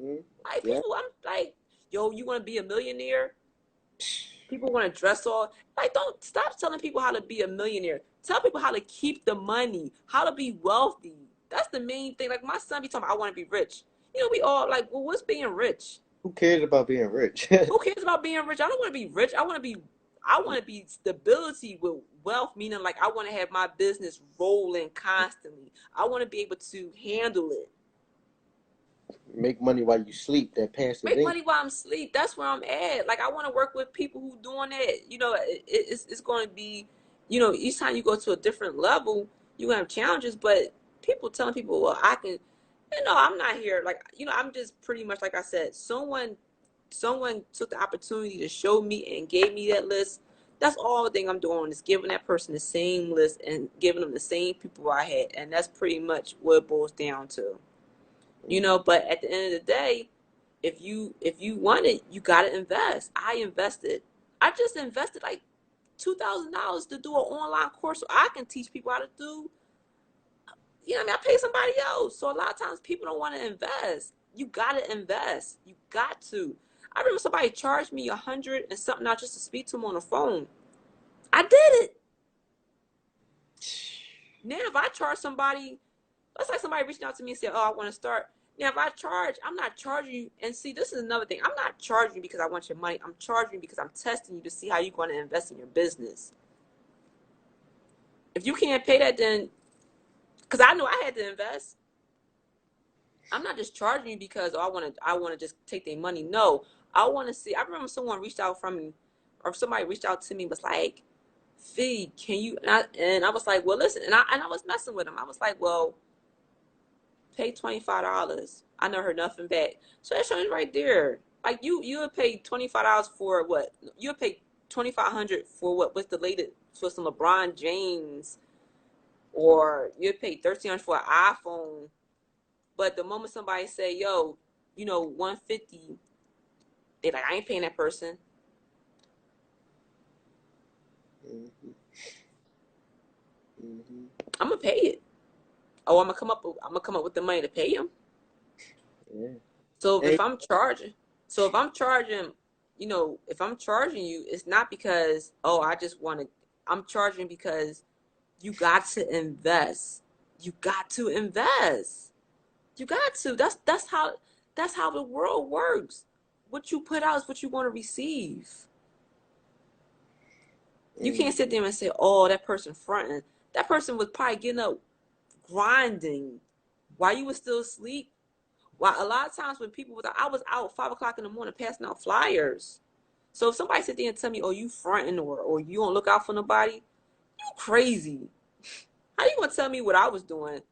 Mm. Like Yeah. people, I'm like, yo, you want to be a millionaire? People want to dress all like. Don't stop telling people how to be a millionaire. Tell people how to keep the money, how to be wealthy. That's the main thing. Like my son be talking about, I want to be rich. We all like, well, what's being rich? Who cares about being rich? Who cares about being rich? I don't want to be rich. I want to be stability with wealth, meaning like I want to have my business rolling constantly. I want to be able to handle it. Make money while you sleep. That passive Make income. money while I'm asleep. That's where I'm at. Like I want to work with people who doing that. It's going to be, each time you go to a different level, you have challenges. But people telling people, well, I can, I'm not here. Like I'm just pretty much like I said. Someone took the opportunity to show me and gave me that list. That's all the thing I'm doing is giving that person the same list and giving them the same people I had, and that's pretty much what it boils down to. But at the end of the day, if you want it, you gotta invest. I invested. I just invested like $2,000 to do an online course so I can teach people how to do. What I mean, I pay somebody else. So a lot of times people don't want to invest. You gotta invest. You got to. I remember somebody charged me 100 and something now just to speak to them on the phone. I did it. Now if I charge somebody, let's say somebody reached out to me and said, "Oh, I want to start." Now, if I charge, I'm not charging you. And see, this is another thing. I'm not charging you because I want your money. I'm charging you because I'm testing you to see how you're going to invest in your business. If you can't pay that, then because I know I had to invest. I'm not just charging you because I want to just take their money. No, I want to see. I remember someone reached out from me, or somebody reached out to me was like, "Fee, can you?" And I was like, "Well, listen," and I was messing with him. I was like, "Well, pay $25. I never heard nothing back." So that shows right there. Like you would pay $25 for what? You would pay 2,500 for what? What's the latest for some LeBron James, or you'd pay 1,300 for an iPhone. But the moment somebody say, "Yo, 150," They like, I ain't paying that person. Mhm. Mhm. I'm gonna pay it. Oh, I'm gonna come up with the money to pay him. Yeah. So Hey. if I'm charging, so if I'm charging, if I'm charging you, it's not because, oh, I just want to. I'm charging because you got to invest. You got to invest. You got to. That's how the world works. What you put out is what you want to receive. You Mm. can't sit there and say, "Oh, that person fronting." That person was probably getting up, grinding, while you were still asleep. While a lot of times when people was, I was out 5 o'clock in the morning passing out flyers. So if somebody sit there and tell me, "Oh, you fronting," or you don't look out for nobody, you crazy. How you gonna tell me what I was doing?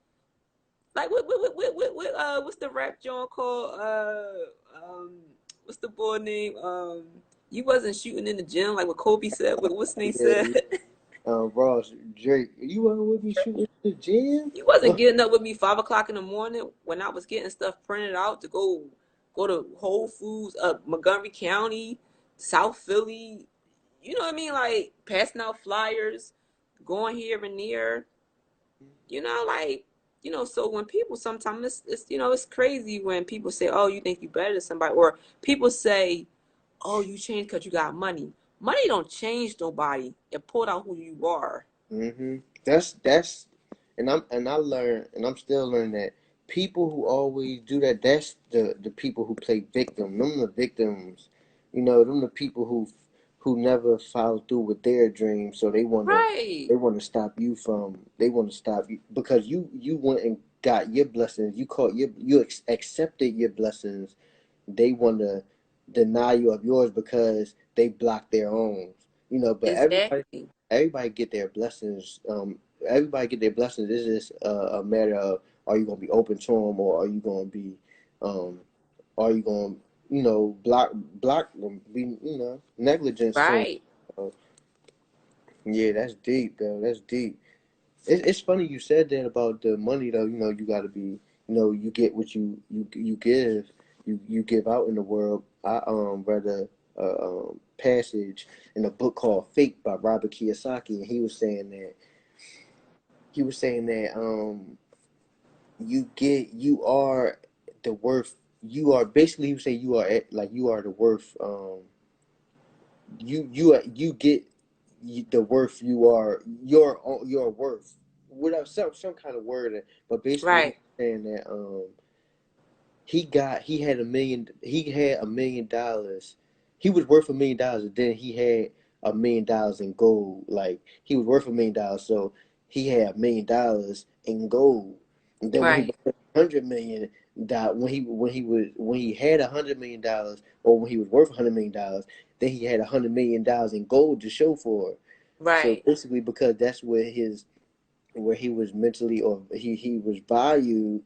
Like what's the rap joint called? What's the boy name? You wasn't shooting in the gym like what Kobe said. What's name Yeah. said? Yeah. Ross, Drake, you want with me shooting in the gym? You wasn't getting up with me 5 o'clock in the morning when I was getting stuff printed out to go to Whole Foods, Montgomery County, South Philly. You know what I mean? Like passing out flyers, going here and there. Like So when people sometimes it's crazy when people say, "Oh, you think you better than somebody," or people say, "Oh, you changed because you got money." Money don't change nobody. It pulled out who you are. Hmm. That's and I learned and I'm still learning that people who always do that, that's the people who play victim. Them the victims, them the people who never follow through with their dreams. So Right. they want to stop you because you went and got your blessings. You accepted your blessings. They want to deny you of yours because they block their own. But Exactly. everybody get their blessings. Everybody get their blessings. It's just a matter of, are you gonna be open to them, or are you gonna be, um, are you gonna, block them, be, negligence to them. Right. So, yeah, that's deep, though. That's deep. It's funny you said that about the money, though. You got to be, you get what you give, you give out in the world. I read a passage in a book called Fate by Robert Kiyosaki, and he was saying that you are the worth. You are basically, he was saying, you are the worth. You get the worth you are, your worth, without some kind of word. But basically he's Right. saying that he had $1 million. He was worth $1 million, and then he had $1 million in gold. Like, he was worth $1 million, so he had $1 million in gold. And then when he Right. was 100 million, that when he had $100 million, or when he was worth $100 million, then he had $100 million in gold to show for it. So Right. basically, because that's where he was mentally, or he was valued,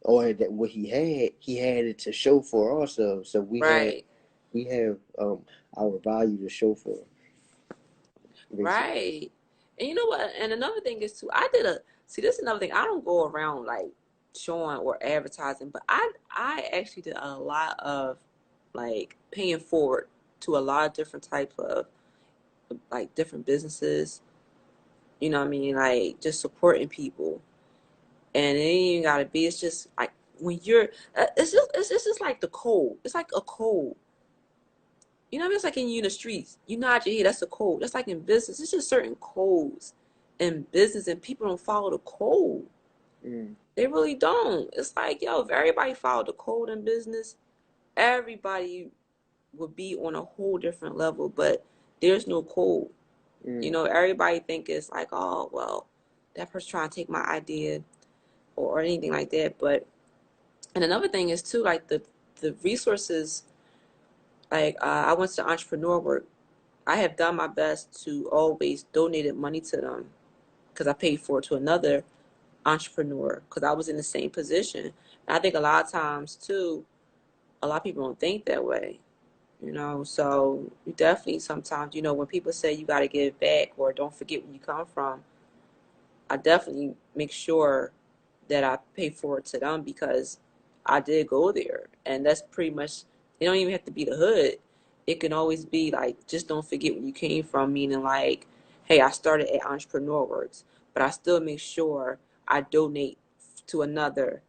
or that what he had it to show for also. So Right. we have our value to show for, basically. Right. And you know what? And another thing is too, I did a see this is another thing. I don't go around like showing or advertising, but I actually did a lot of like paying forward to a lot of different type of like different businesses. You know what I mean? Like just supporting people. And it ain't even gotta be. It's just like when you're it's just like the cold. It's like a cold. You know what I mean? It's like in the streets. You nod your head, that's a code. That's like in business. It's just certain codes in business, and people don't follow the code. Mm, They really don't. It's like, yo, if everybody followed the code in business, everybody would be on a whole different level. But there's no code. mm, Everybody think it's like, oh, well, that person trying to take my idea or anything like that. But and another thing is too, like the resources. Like I went to entrepreneur work. I have done my best to always donate money to them because I paid for it to another entrepreneur because I was in the same position. And I think a lot of times too, a lot of people don't think that way. So you definitely sometimes, when people say you got to give back or don't forget where you come from, I definitely make sure that I pay for it to them because I did go there. And that's pretty much It don't even have to be the hood. It can always be like, just don't forget where you came from, meaning like, hey, I started at Entrepreneur Works, but I still make sure I donate to another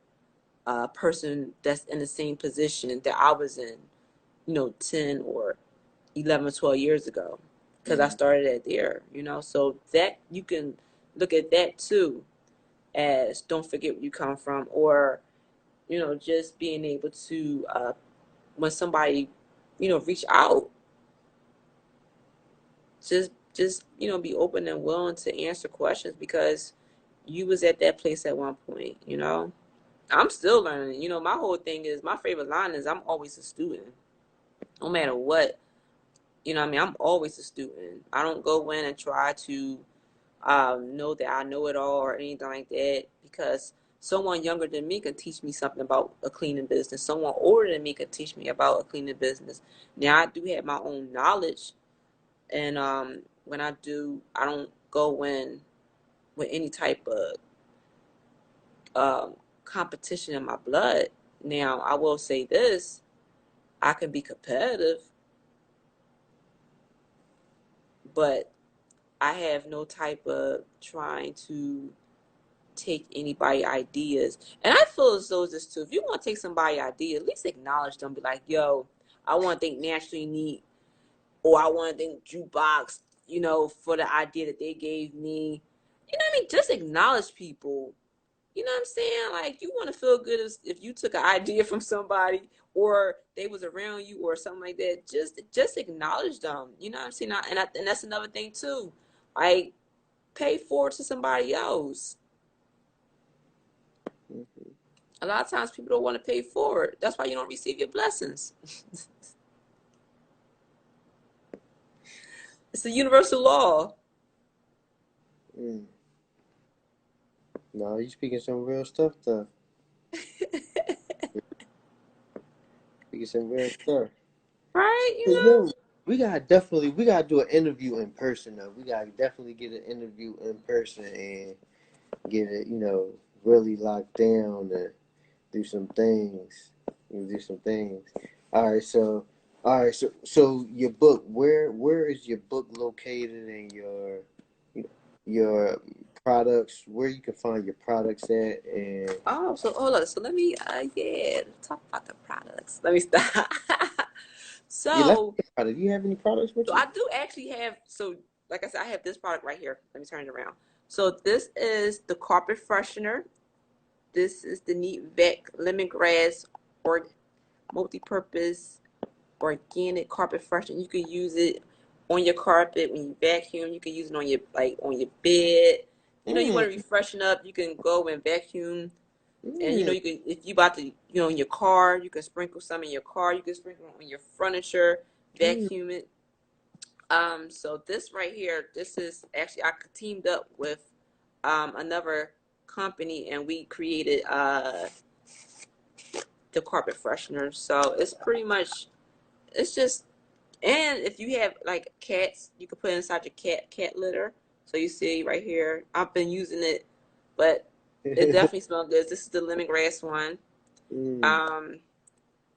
person that's in the same position that I was in, 10 or 11 or 12 years ago, because I Mm-hmm. started at there. So that you can look at that too as don't forget where you come from, or, just being able to, when somebody, reach out, just be open and willing to answer questions because you was at that place at one point. I'm still learning. My whole thing is, my favorite line is, I'm always a student, no matter what. What I mean? I'm always a student. I don't go in and try to know that I know it all or anything like that, because someone younger than me can teach me something about a cleaning business. Someone older than me can teach me about a cleaning business. Now, I do have my own knowledge, and when I do, I don't go in with any type of competition in my blood. Now, I will say this: I can be competitive, but I have no type of trying to take anybody ideas. And I feel as though this too. If you want to take somebody idea, at least acknowledge them. Be like, yo, I want to think naturally neat, or I want to think Jukeboxx, for the idea that they gave me. You know what I mean? Just acknowledge people. You know what I'm saying? Like, you want to feel good if you took an idea from somebody, or they was around you or something like that. Just acknowledge them. You know what I'm saying? And that's another thing too. Like, pay forward to somebody else. Mm-hmm. A lot of times people don't want to pay forward. That's why you don't receive your blessings. It's a universal law. Mm. No, you speaking some real stuff though. Speaking some real stuff. Right? So yo, we gotta do an interview in person though. We gotta definitely get an interview in person and get it, really locked down and do some things. Do some things. All right, so all right, so your book, where is your book located, and your products, where you can find your products at, and Oh, so hold on. So let me, yeah, talk about the products. Let me stop. yeah, let's so, talk about it. Do you have any products with so you? I do actually have. So, like I said, I have this product right here. Let me turn it around. So this is the carpet freshener. This is the Neat Vac lemongrass or multi-purpose organic carpet freshener. You can use it on your carpet when you vacuum. You can use it on your bed. You Mm, want to be freshen up. You can go and vacuum, and mm, you can, if you about to, in your car, you can sprinkle some in your car. You can sprinkle it on your furniture, mm. vacuum it. So this right here, this is actually, I teamed up with another company, and we created the carpet freshener. So it's pretty much, it's just, and if you have like cats, you can put it inside your cat litter. So you see right here, I've been using it, but it definitely smells good. This is the lemongrass one. Mm. Um,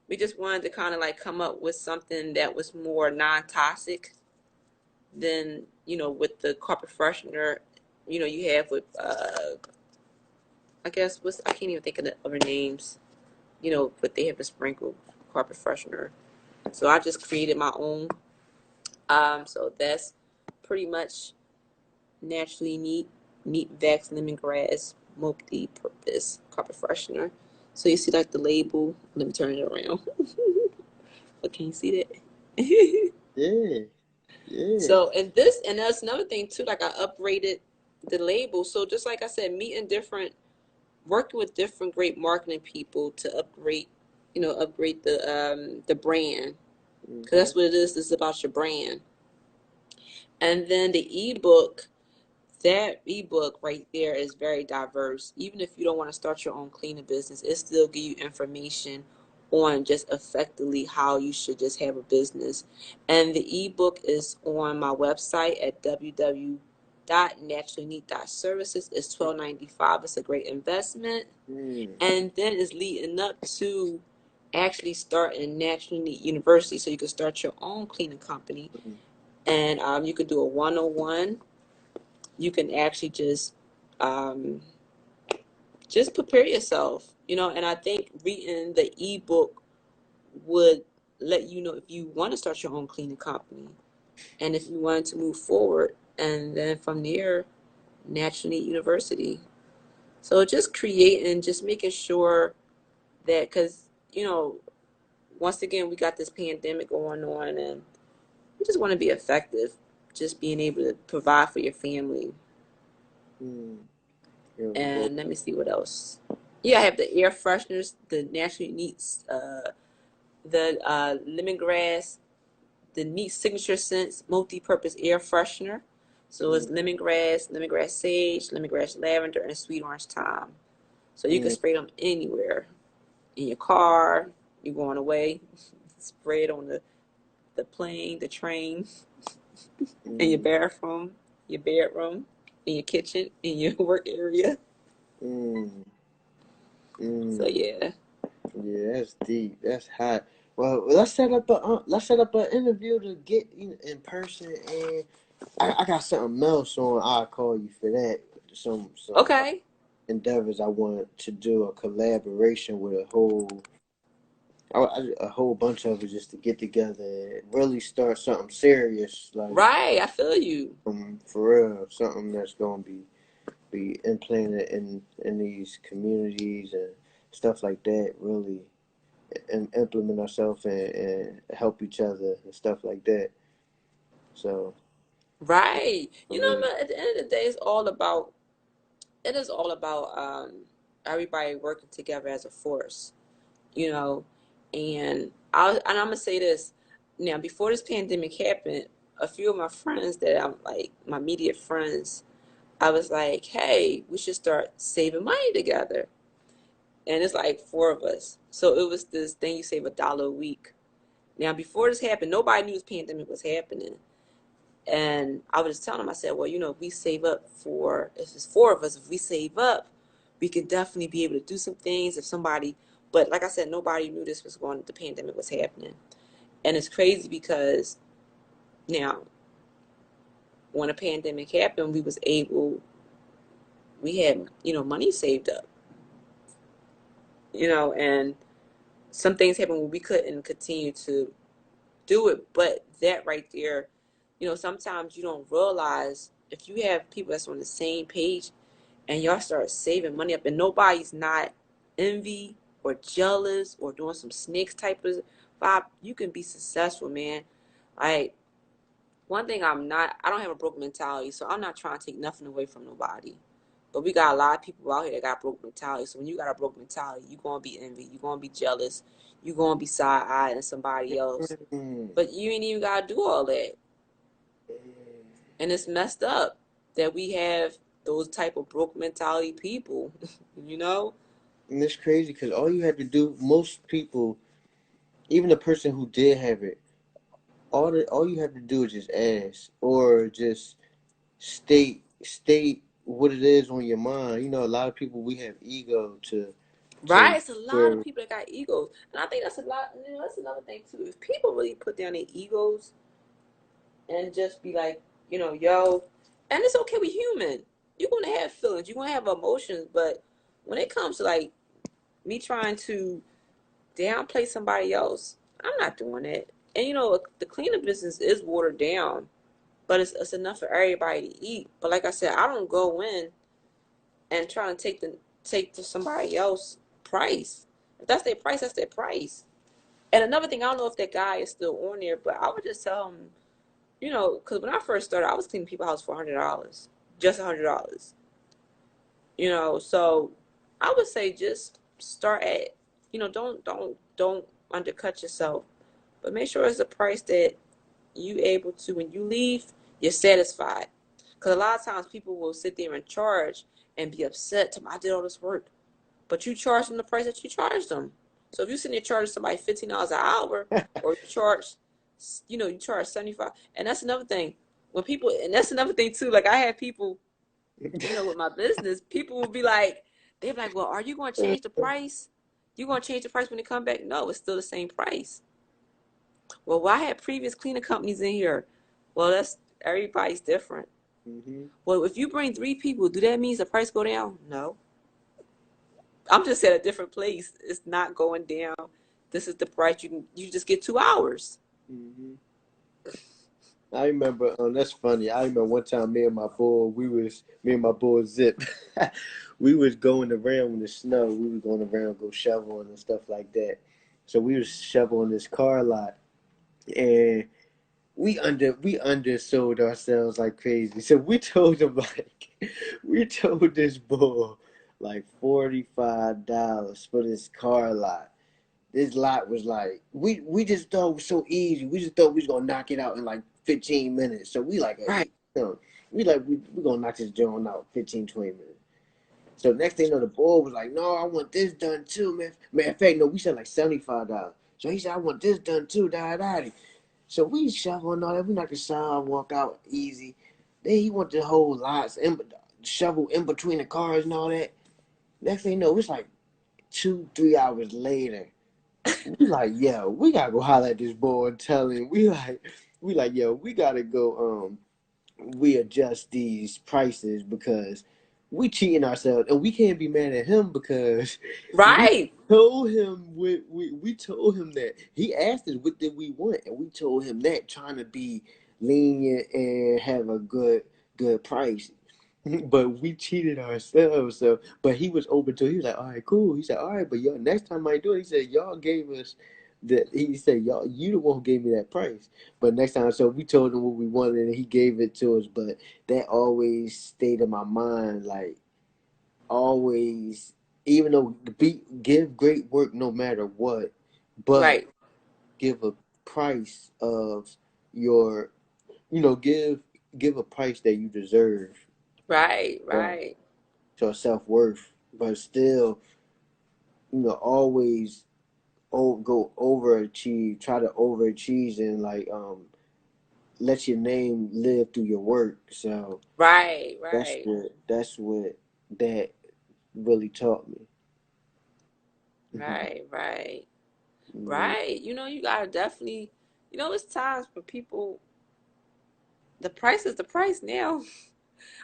we just wanted to kind of like come up with something that was more non-toxic than, with the carpet freshener. You have with I guess, what's, I can't even think of the other names. But they have a sprinkle carpet freshener. So I just created my own. So that's pretty much naturally neat Vax lemongrass multi-purpose carpet freshener. So you see like the label. Let me turn it around. But can you see that? Yeah, yeah. So, and that's another thing too. Like, I upgraded the label. So just like I said, working with different great marketing people to upgrade the brand, because Mm-hmm. that's what it is. This is about your brand. And then that ebook right there is very diverse. Even if you don't want to start your own cleaning business, it still give you information on just effectively how you should just have a business. And the ebook is on my website at www.naturallyneat.services. It's $12.95. It's a great investment. Mm. And then it's leading up to actually start in National University, so you can start your own cleaning company, mm, and you can do a 101. You can actually just prepare yourself, and I think reading the ebook would let you know if you want to start your own cleaning company and if you want to move forward, and then from there, National University. So just creating, just making sure that, because, once again, we got this pandemic going on, and you just want to be effective, just being able to provide for your family. mm. Yeah, well, And let me see what else. Yeah, I have the air fresheners, the National Neats, the lemongrass, the Neat Signature Scents multi-purpose air freshener. So it's mm, lemongrass sage, lemongrass lavender, and sweet orange thyme. So you can mm, spray them anywhere, in your car, you're going away, spray it on the plane, the train, in your mm, bathroom, your bedroom, in your kitchen, in your work area. mm, So mm. yeah. Yeah, that's deep. That's hot. Well, let's set up an interview to get in person, and I got something else on. I'll call you for that. Some Okay. endeavors I want to do a collaboration with a whole bunch of us just to get together and really start something serious, like Right. I feel you. for real, something that's gonna be implanted in these communities and stuff like that. Really and implement ourselves and help each other and stuff like that. So Right. I'm really At the end of the day, it is all about everybody working together as a force, you know. And I'm gonna say this now. Before this pandemic happened, a few of my friends that I'm like my immediate friends, I was like, hey, we should start saving money together. And it's like four of us. So it was this thing, you save $1 a week. Now, before this happened, nobody knew this pandemic was happening. And I was just telling them, I said, well, if we save up if it's four of us, if we save up, we could definitely be able to do some things if somebody, but like I said, nobody knew the pandemic was happening. And it's crazy because now, when a pandemic happened, we had, money saved up, and some things happened where we couldn't continue to do it. But that right there, sometimes you don't realize if you have people that's on the same page and y'all start saving money up and nobody's not envy or jealous or doing some snakes type of vibe, you can be successful, man. Like, one thing I don't have a broke mentality, so I'm not trying to take nothing away from nobody. But we got a lot of people out here that got broke mentality. So when you got a broke mentality, you're gonna be envy, you're gonna be jealous, you're gonna be side eyeing somebody else. mm, But you ain't even gotta do all that. And it's messed up that we have those type of broke mentality people, you know? and it's crazy because all you had to do, most people, even the person who did have it, all you have to do is just ask or just state what it is on your mind. A lot of people we have ego to Right? It's a lot of where people that got egos. And I think that's a lot, that's another thing too. If people really put down their egos and just be like, yo, and it's okay, we human. You're gonna have feelings, you're gonna have emotions, but when it comes to like me trying to downplay somebody else, I'm not doing it. And the cleaning business is watered down, but it's enough for everybody to eat. But like I said, I don't go in and try and take to somebody else price. If that's their price, that's their price. And another thing, I don't know if that guy is still on there, but I would just tell him, because when I first started, I was cleaning people's house for $100, just $100. So I would say just start at, don't undercut yourself, but make sure it's a price that you able to, when you leave, you're satisfied. Because a lot of times people will sit there and charge and be upset to I did all this work, but you charge them the price that you charged them. So if you sitting there charging somebody $15 an hour, or you charge 75, and that's another thing. And that's another thing too. Like I have people, with my business, people will be like, they're like, well, are you going to change the price? You gonna change the price when they come back? No, it's still the same price. Well, I had previous cleaning companies in here. Well, that's everybody's different. Hmm. Well, if you bring 3 people, do that mean the price go down? No. I'm just at a different place. It's not going down. This is the price you just get 2 hours. Hmm. I remember, that's funny. I remember one time me and my boy Zip, we was going around in the snow. We was going around, go shoveling and stuff like that. So we was shoveling this car lot, and we undersold ourselves like crazy. So we told him like, we told this bull like $45 for this car lot. This lot was like we just thought it was so easy. We just thought we was gonna knock it out in like 15 minutes. So we like, hey, Right. we gonna knock this joint out 15, 20 minutes. So next thing you know, the boy was like, no, I want this done too, man. Matter of fact, no, we said like $75. So he said, I want this done too, da. So we shovel all that. We knocked the sound, walk out easy. Then he went the whole lots and shovel in between the cars and all that. Next thing you know, it's like 2, 3 hours later. We like, yo, we gotta go holler at this boy and tell him. We like, yo, we gotta go. We adjust these prices because we cheating ourselves, and we can't be mad at him because we Right. told him we told him that he asked us what did we want, and we told him that trying to be lenient and have a good price. But we cheated ourselves. So, but he was open to. He was like, "All right, cool." He said, "All right, but y'all next time I do it." He said, "Y'all gave us that." He said, "Y'all, you the one who gave me that price." But next time, so we told him what we wanted, and he gave it to us. But that always stayed in my mind, like always. Even though give great work no matter what, but Right. give a price of your, give a price that you deserve. Right. Right. Right. Your self worth, but still, always go overachieve, try to overachieve and like let your name live through your work. So Right. that's Right. what that really taught me. Right. Right. Yeah. Right. You gotta definitely. It's times for people. The price is the price now.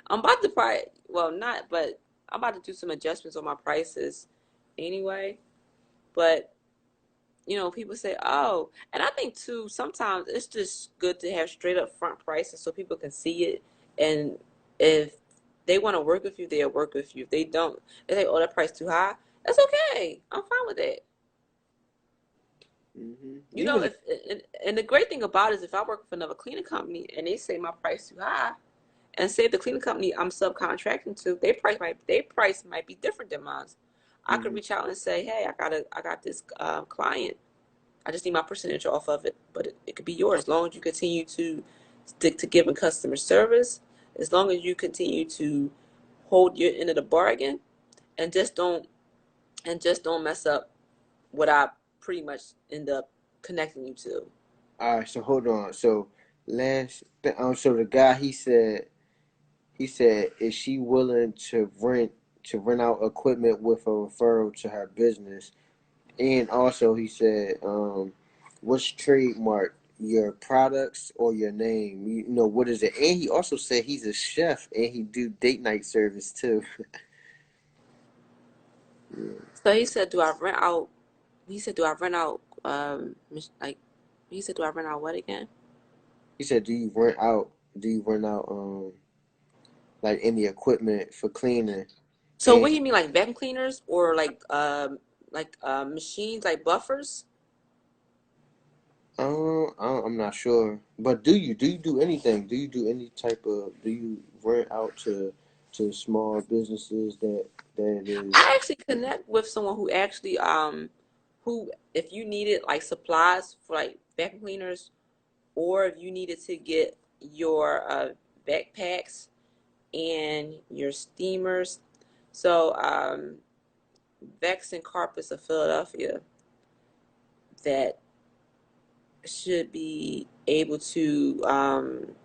I'm about to probably, well, not, but I'm about to do some adjustments on my prices anyway. But people say, oh, and I think too, sometimes it's just good to have straight up front prices so people can see it. And if they want to work with you, they'll work with you. If they don't, they say, oh, that price too high. That's okay. I'm fine with that. Even If and the great thing about it is if I work for another cleaning company and they say my price too high, and say the cleaning company I'm subcontracting to, their price might be different than mine. I could mhm. reach out and say, hey, I got this client. I just need my percentage off of it, but it could be yours as long as you continue to stick to giving customer service, as long as you continue to hold your end of the bargain, and just don't mess up what I pretty much end up connecting you to. All right, so hold on. So so the guy he said, is she willing to rent out equipment with a referral to her business? And also, he said, what's trademark, your products or your name? What is it? And he also said he's a chef and he do date night service too. Yeah. So he said, do I rent out? He said, do I rent out? Like, he said, do I rent out what again? He said, do you rent out like any equipment for cleaning? So what And do you mean, like vacuum cleaners or like machines, like buffers? I'm not sure. But do you do anything? Do you rent out to small businesses that is I actually connect with someone who if you needed like supplies for like vacuum cleaners, or if you needed to get your backpacks and your steamers. So Vex and Carpets of Philadelphia that should be able to,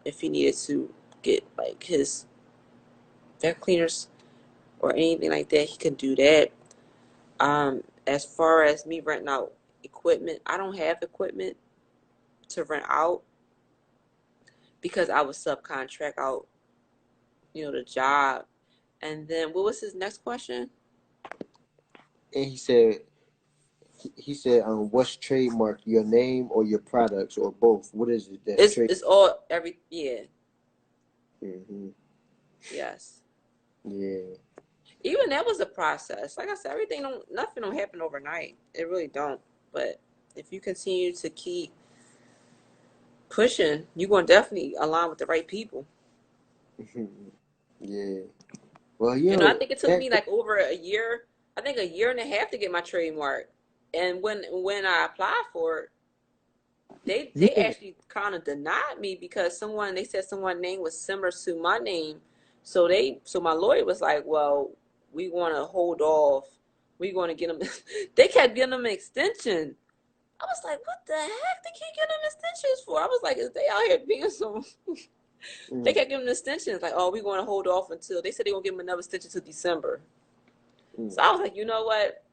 if he needed to get like his vacuum cleaners or anything like that, he can do that. as far as me renting out equipment, I don't have equipment to rent out because I would subcontract out, the job. And then what was his next question? And he said, what's trademark? Your name or your products or both? What is it that's It's trade? it's all every yeah, Hmm. yes. Yeah. Even that was a process. Like I said, nothing don't happen overnight. It really don't. But if you continue to keep pushing, you're gonna definitely align with the right people. Yeah. Well, I yo, think it took that, me like over a year, I think a year and a half to get my trademark. And when I applied for it, they yeah. actually kind of denied me because they said someone's name was similar to my name. So my lawyer was like, "Well, we want to hold off. We want to get them." They kept getting them an extension. I was like, "What the heck? They keep getting them extensions for?" I was like, "Is they out here being so?" They Mm, kept giving them extensions like, "Oh, we want to hold off until." They said they gonna give them another extension to December. mm, So I was like, you know what?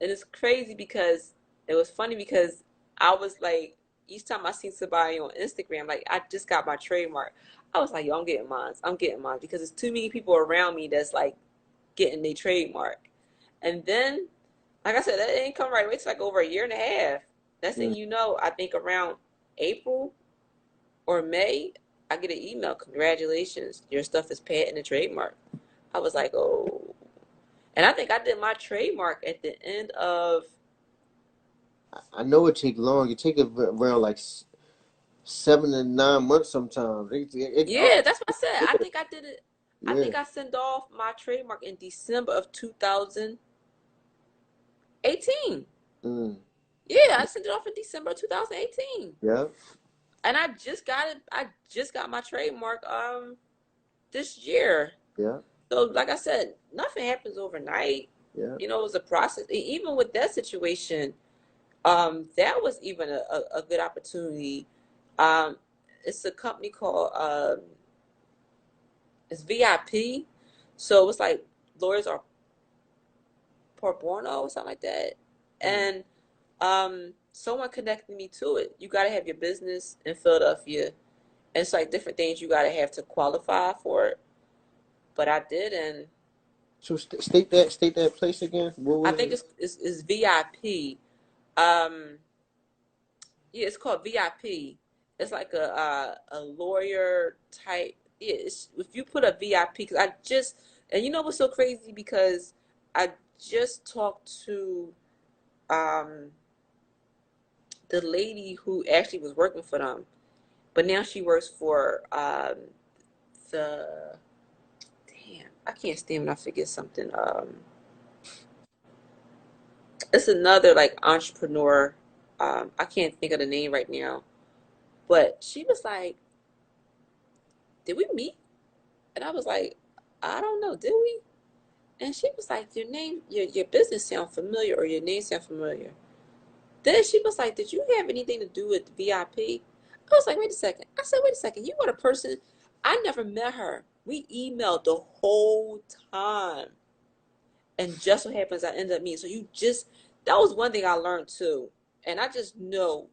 And it's crazy because it was funny because I was like, each time I seen somebody on Instagram, like I just got my trademark. I was like, yo, I'm getting mine. I'm getting mine because there's too many people around me that's like getting their trademark. And then, like I said, that didn't come right away. It's like over a year and a half. Next thing mm. you know, I think around April or May, I get an email. Congratulations, your stuff is patent and trademark. I was like, oh. And I think I did my trademark at the end of. I know it take long. It take around like 7 to 9 months sometimes. Yeah, that's what I said. I think I did it. I Yeah. think I sent off my trademark in December of 2018. Mm, Yeah, I sent it off in December of 2018. yeah. And I just got it. I just got my trademark this year. Yeah. So like I said, nothing happens overnight. Yeah. It was a process. Even with that situation, that was even a good opportunity. Um, it's a company called it's VIP. So it's like lawyers are pro bono or something like that. Mm, And someone connected me to it. You gotta have your business in Philadelphia. And it's like different things you gotta have to qualify for it. But I did, and so state that place again. What I was think it? it's VIP. Um, yeah, it's called VIP. It's like a lawyer type. Yeah, if you put a VIP, because I just and you know what's so crazy because I just talked to um the lady who actually was working for them, but now she works for the damn. I can't stand when I forget something. It's another like entrepreneur. I can't think of the name right now, but she was like, "Did we meet?" And I was like, "I don't know. Did we?" And she was like, your business sound familiar, or your name sound familiar. Then she was like, "Did you have anything to do with VIP?" I was like, "Wait a second." I said, "Wait a second. You want a person? I never met her. We emailed the whole time, and just so happens I ended up meeting. So that was one thing I learned too, and I just know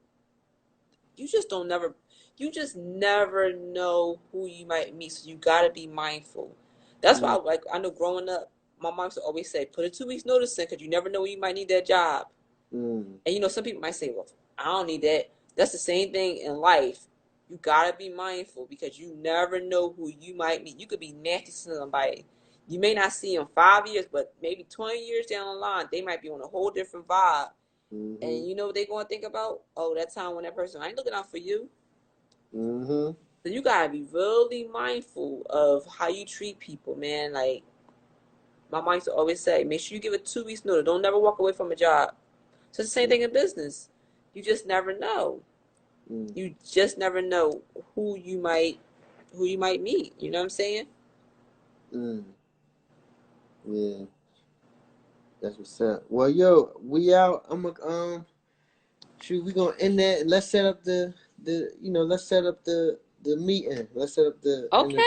you just don't never, you just never know who you might meet. So you gotta be mindful. That's why, Mm, like, I know growing up, my mom used to always say, "Put a 2 weeks notice in, because you never know when you might need that job." mm, And some people might say, "Well, I don't need that." That's the same thing in life. You gotta be mindful because you never know who you might meet. You could be nasty to somebody. You may not see in 5 years, but maybe 20 years down the line, they might be on a whole different vibe. mm-hmm, And you know what they're going to think about? Oh, that time when that person, I ain't looking out for you. mm-hmm, So you gotta be really mindful of how you treat people, man. Like my mom used to always say, make sure you give it 2 weeks notice. Don't never walk away from a job. So it's the same thing in business. You just never know. mm, You just never know who you might who you might meet. You know what I'm saying? mm. Yeah, that's what's up. Well, yo, we out. I'm gonna shoot. We gonna end that. And let's set up let's set up the meeting. Let's set up the Okay,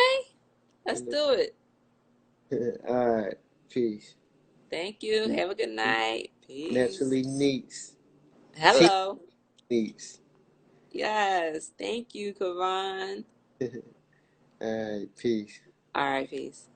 let's in do it. the. All right. Peace. Thank you. Have a good night. Peace. Naturally neats. Team Hello. neats. Yes. Thank you, Karan. All right, peace. All right, peace.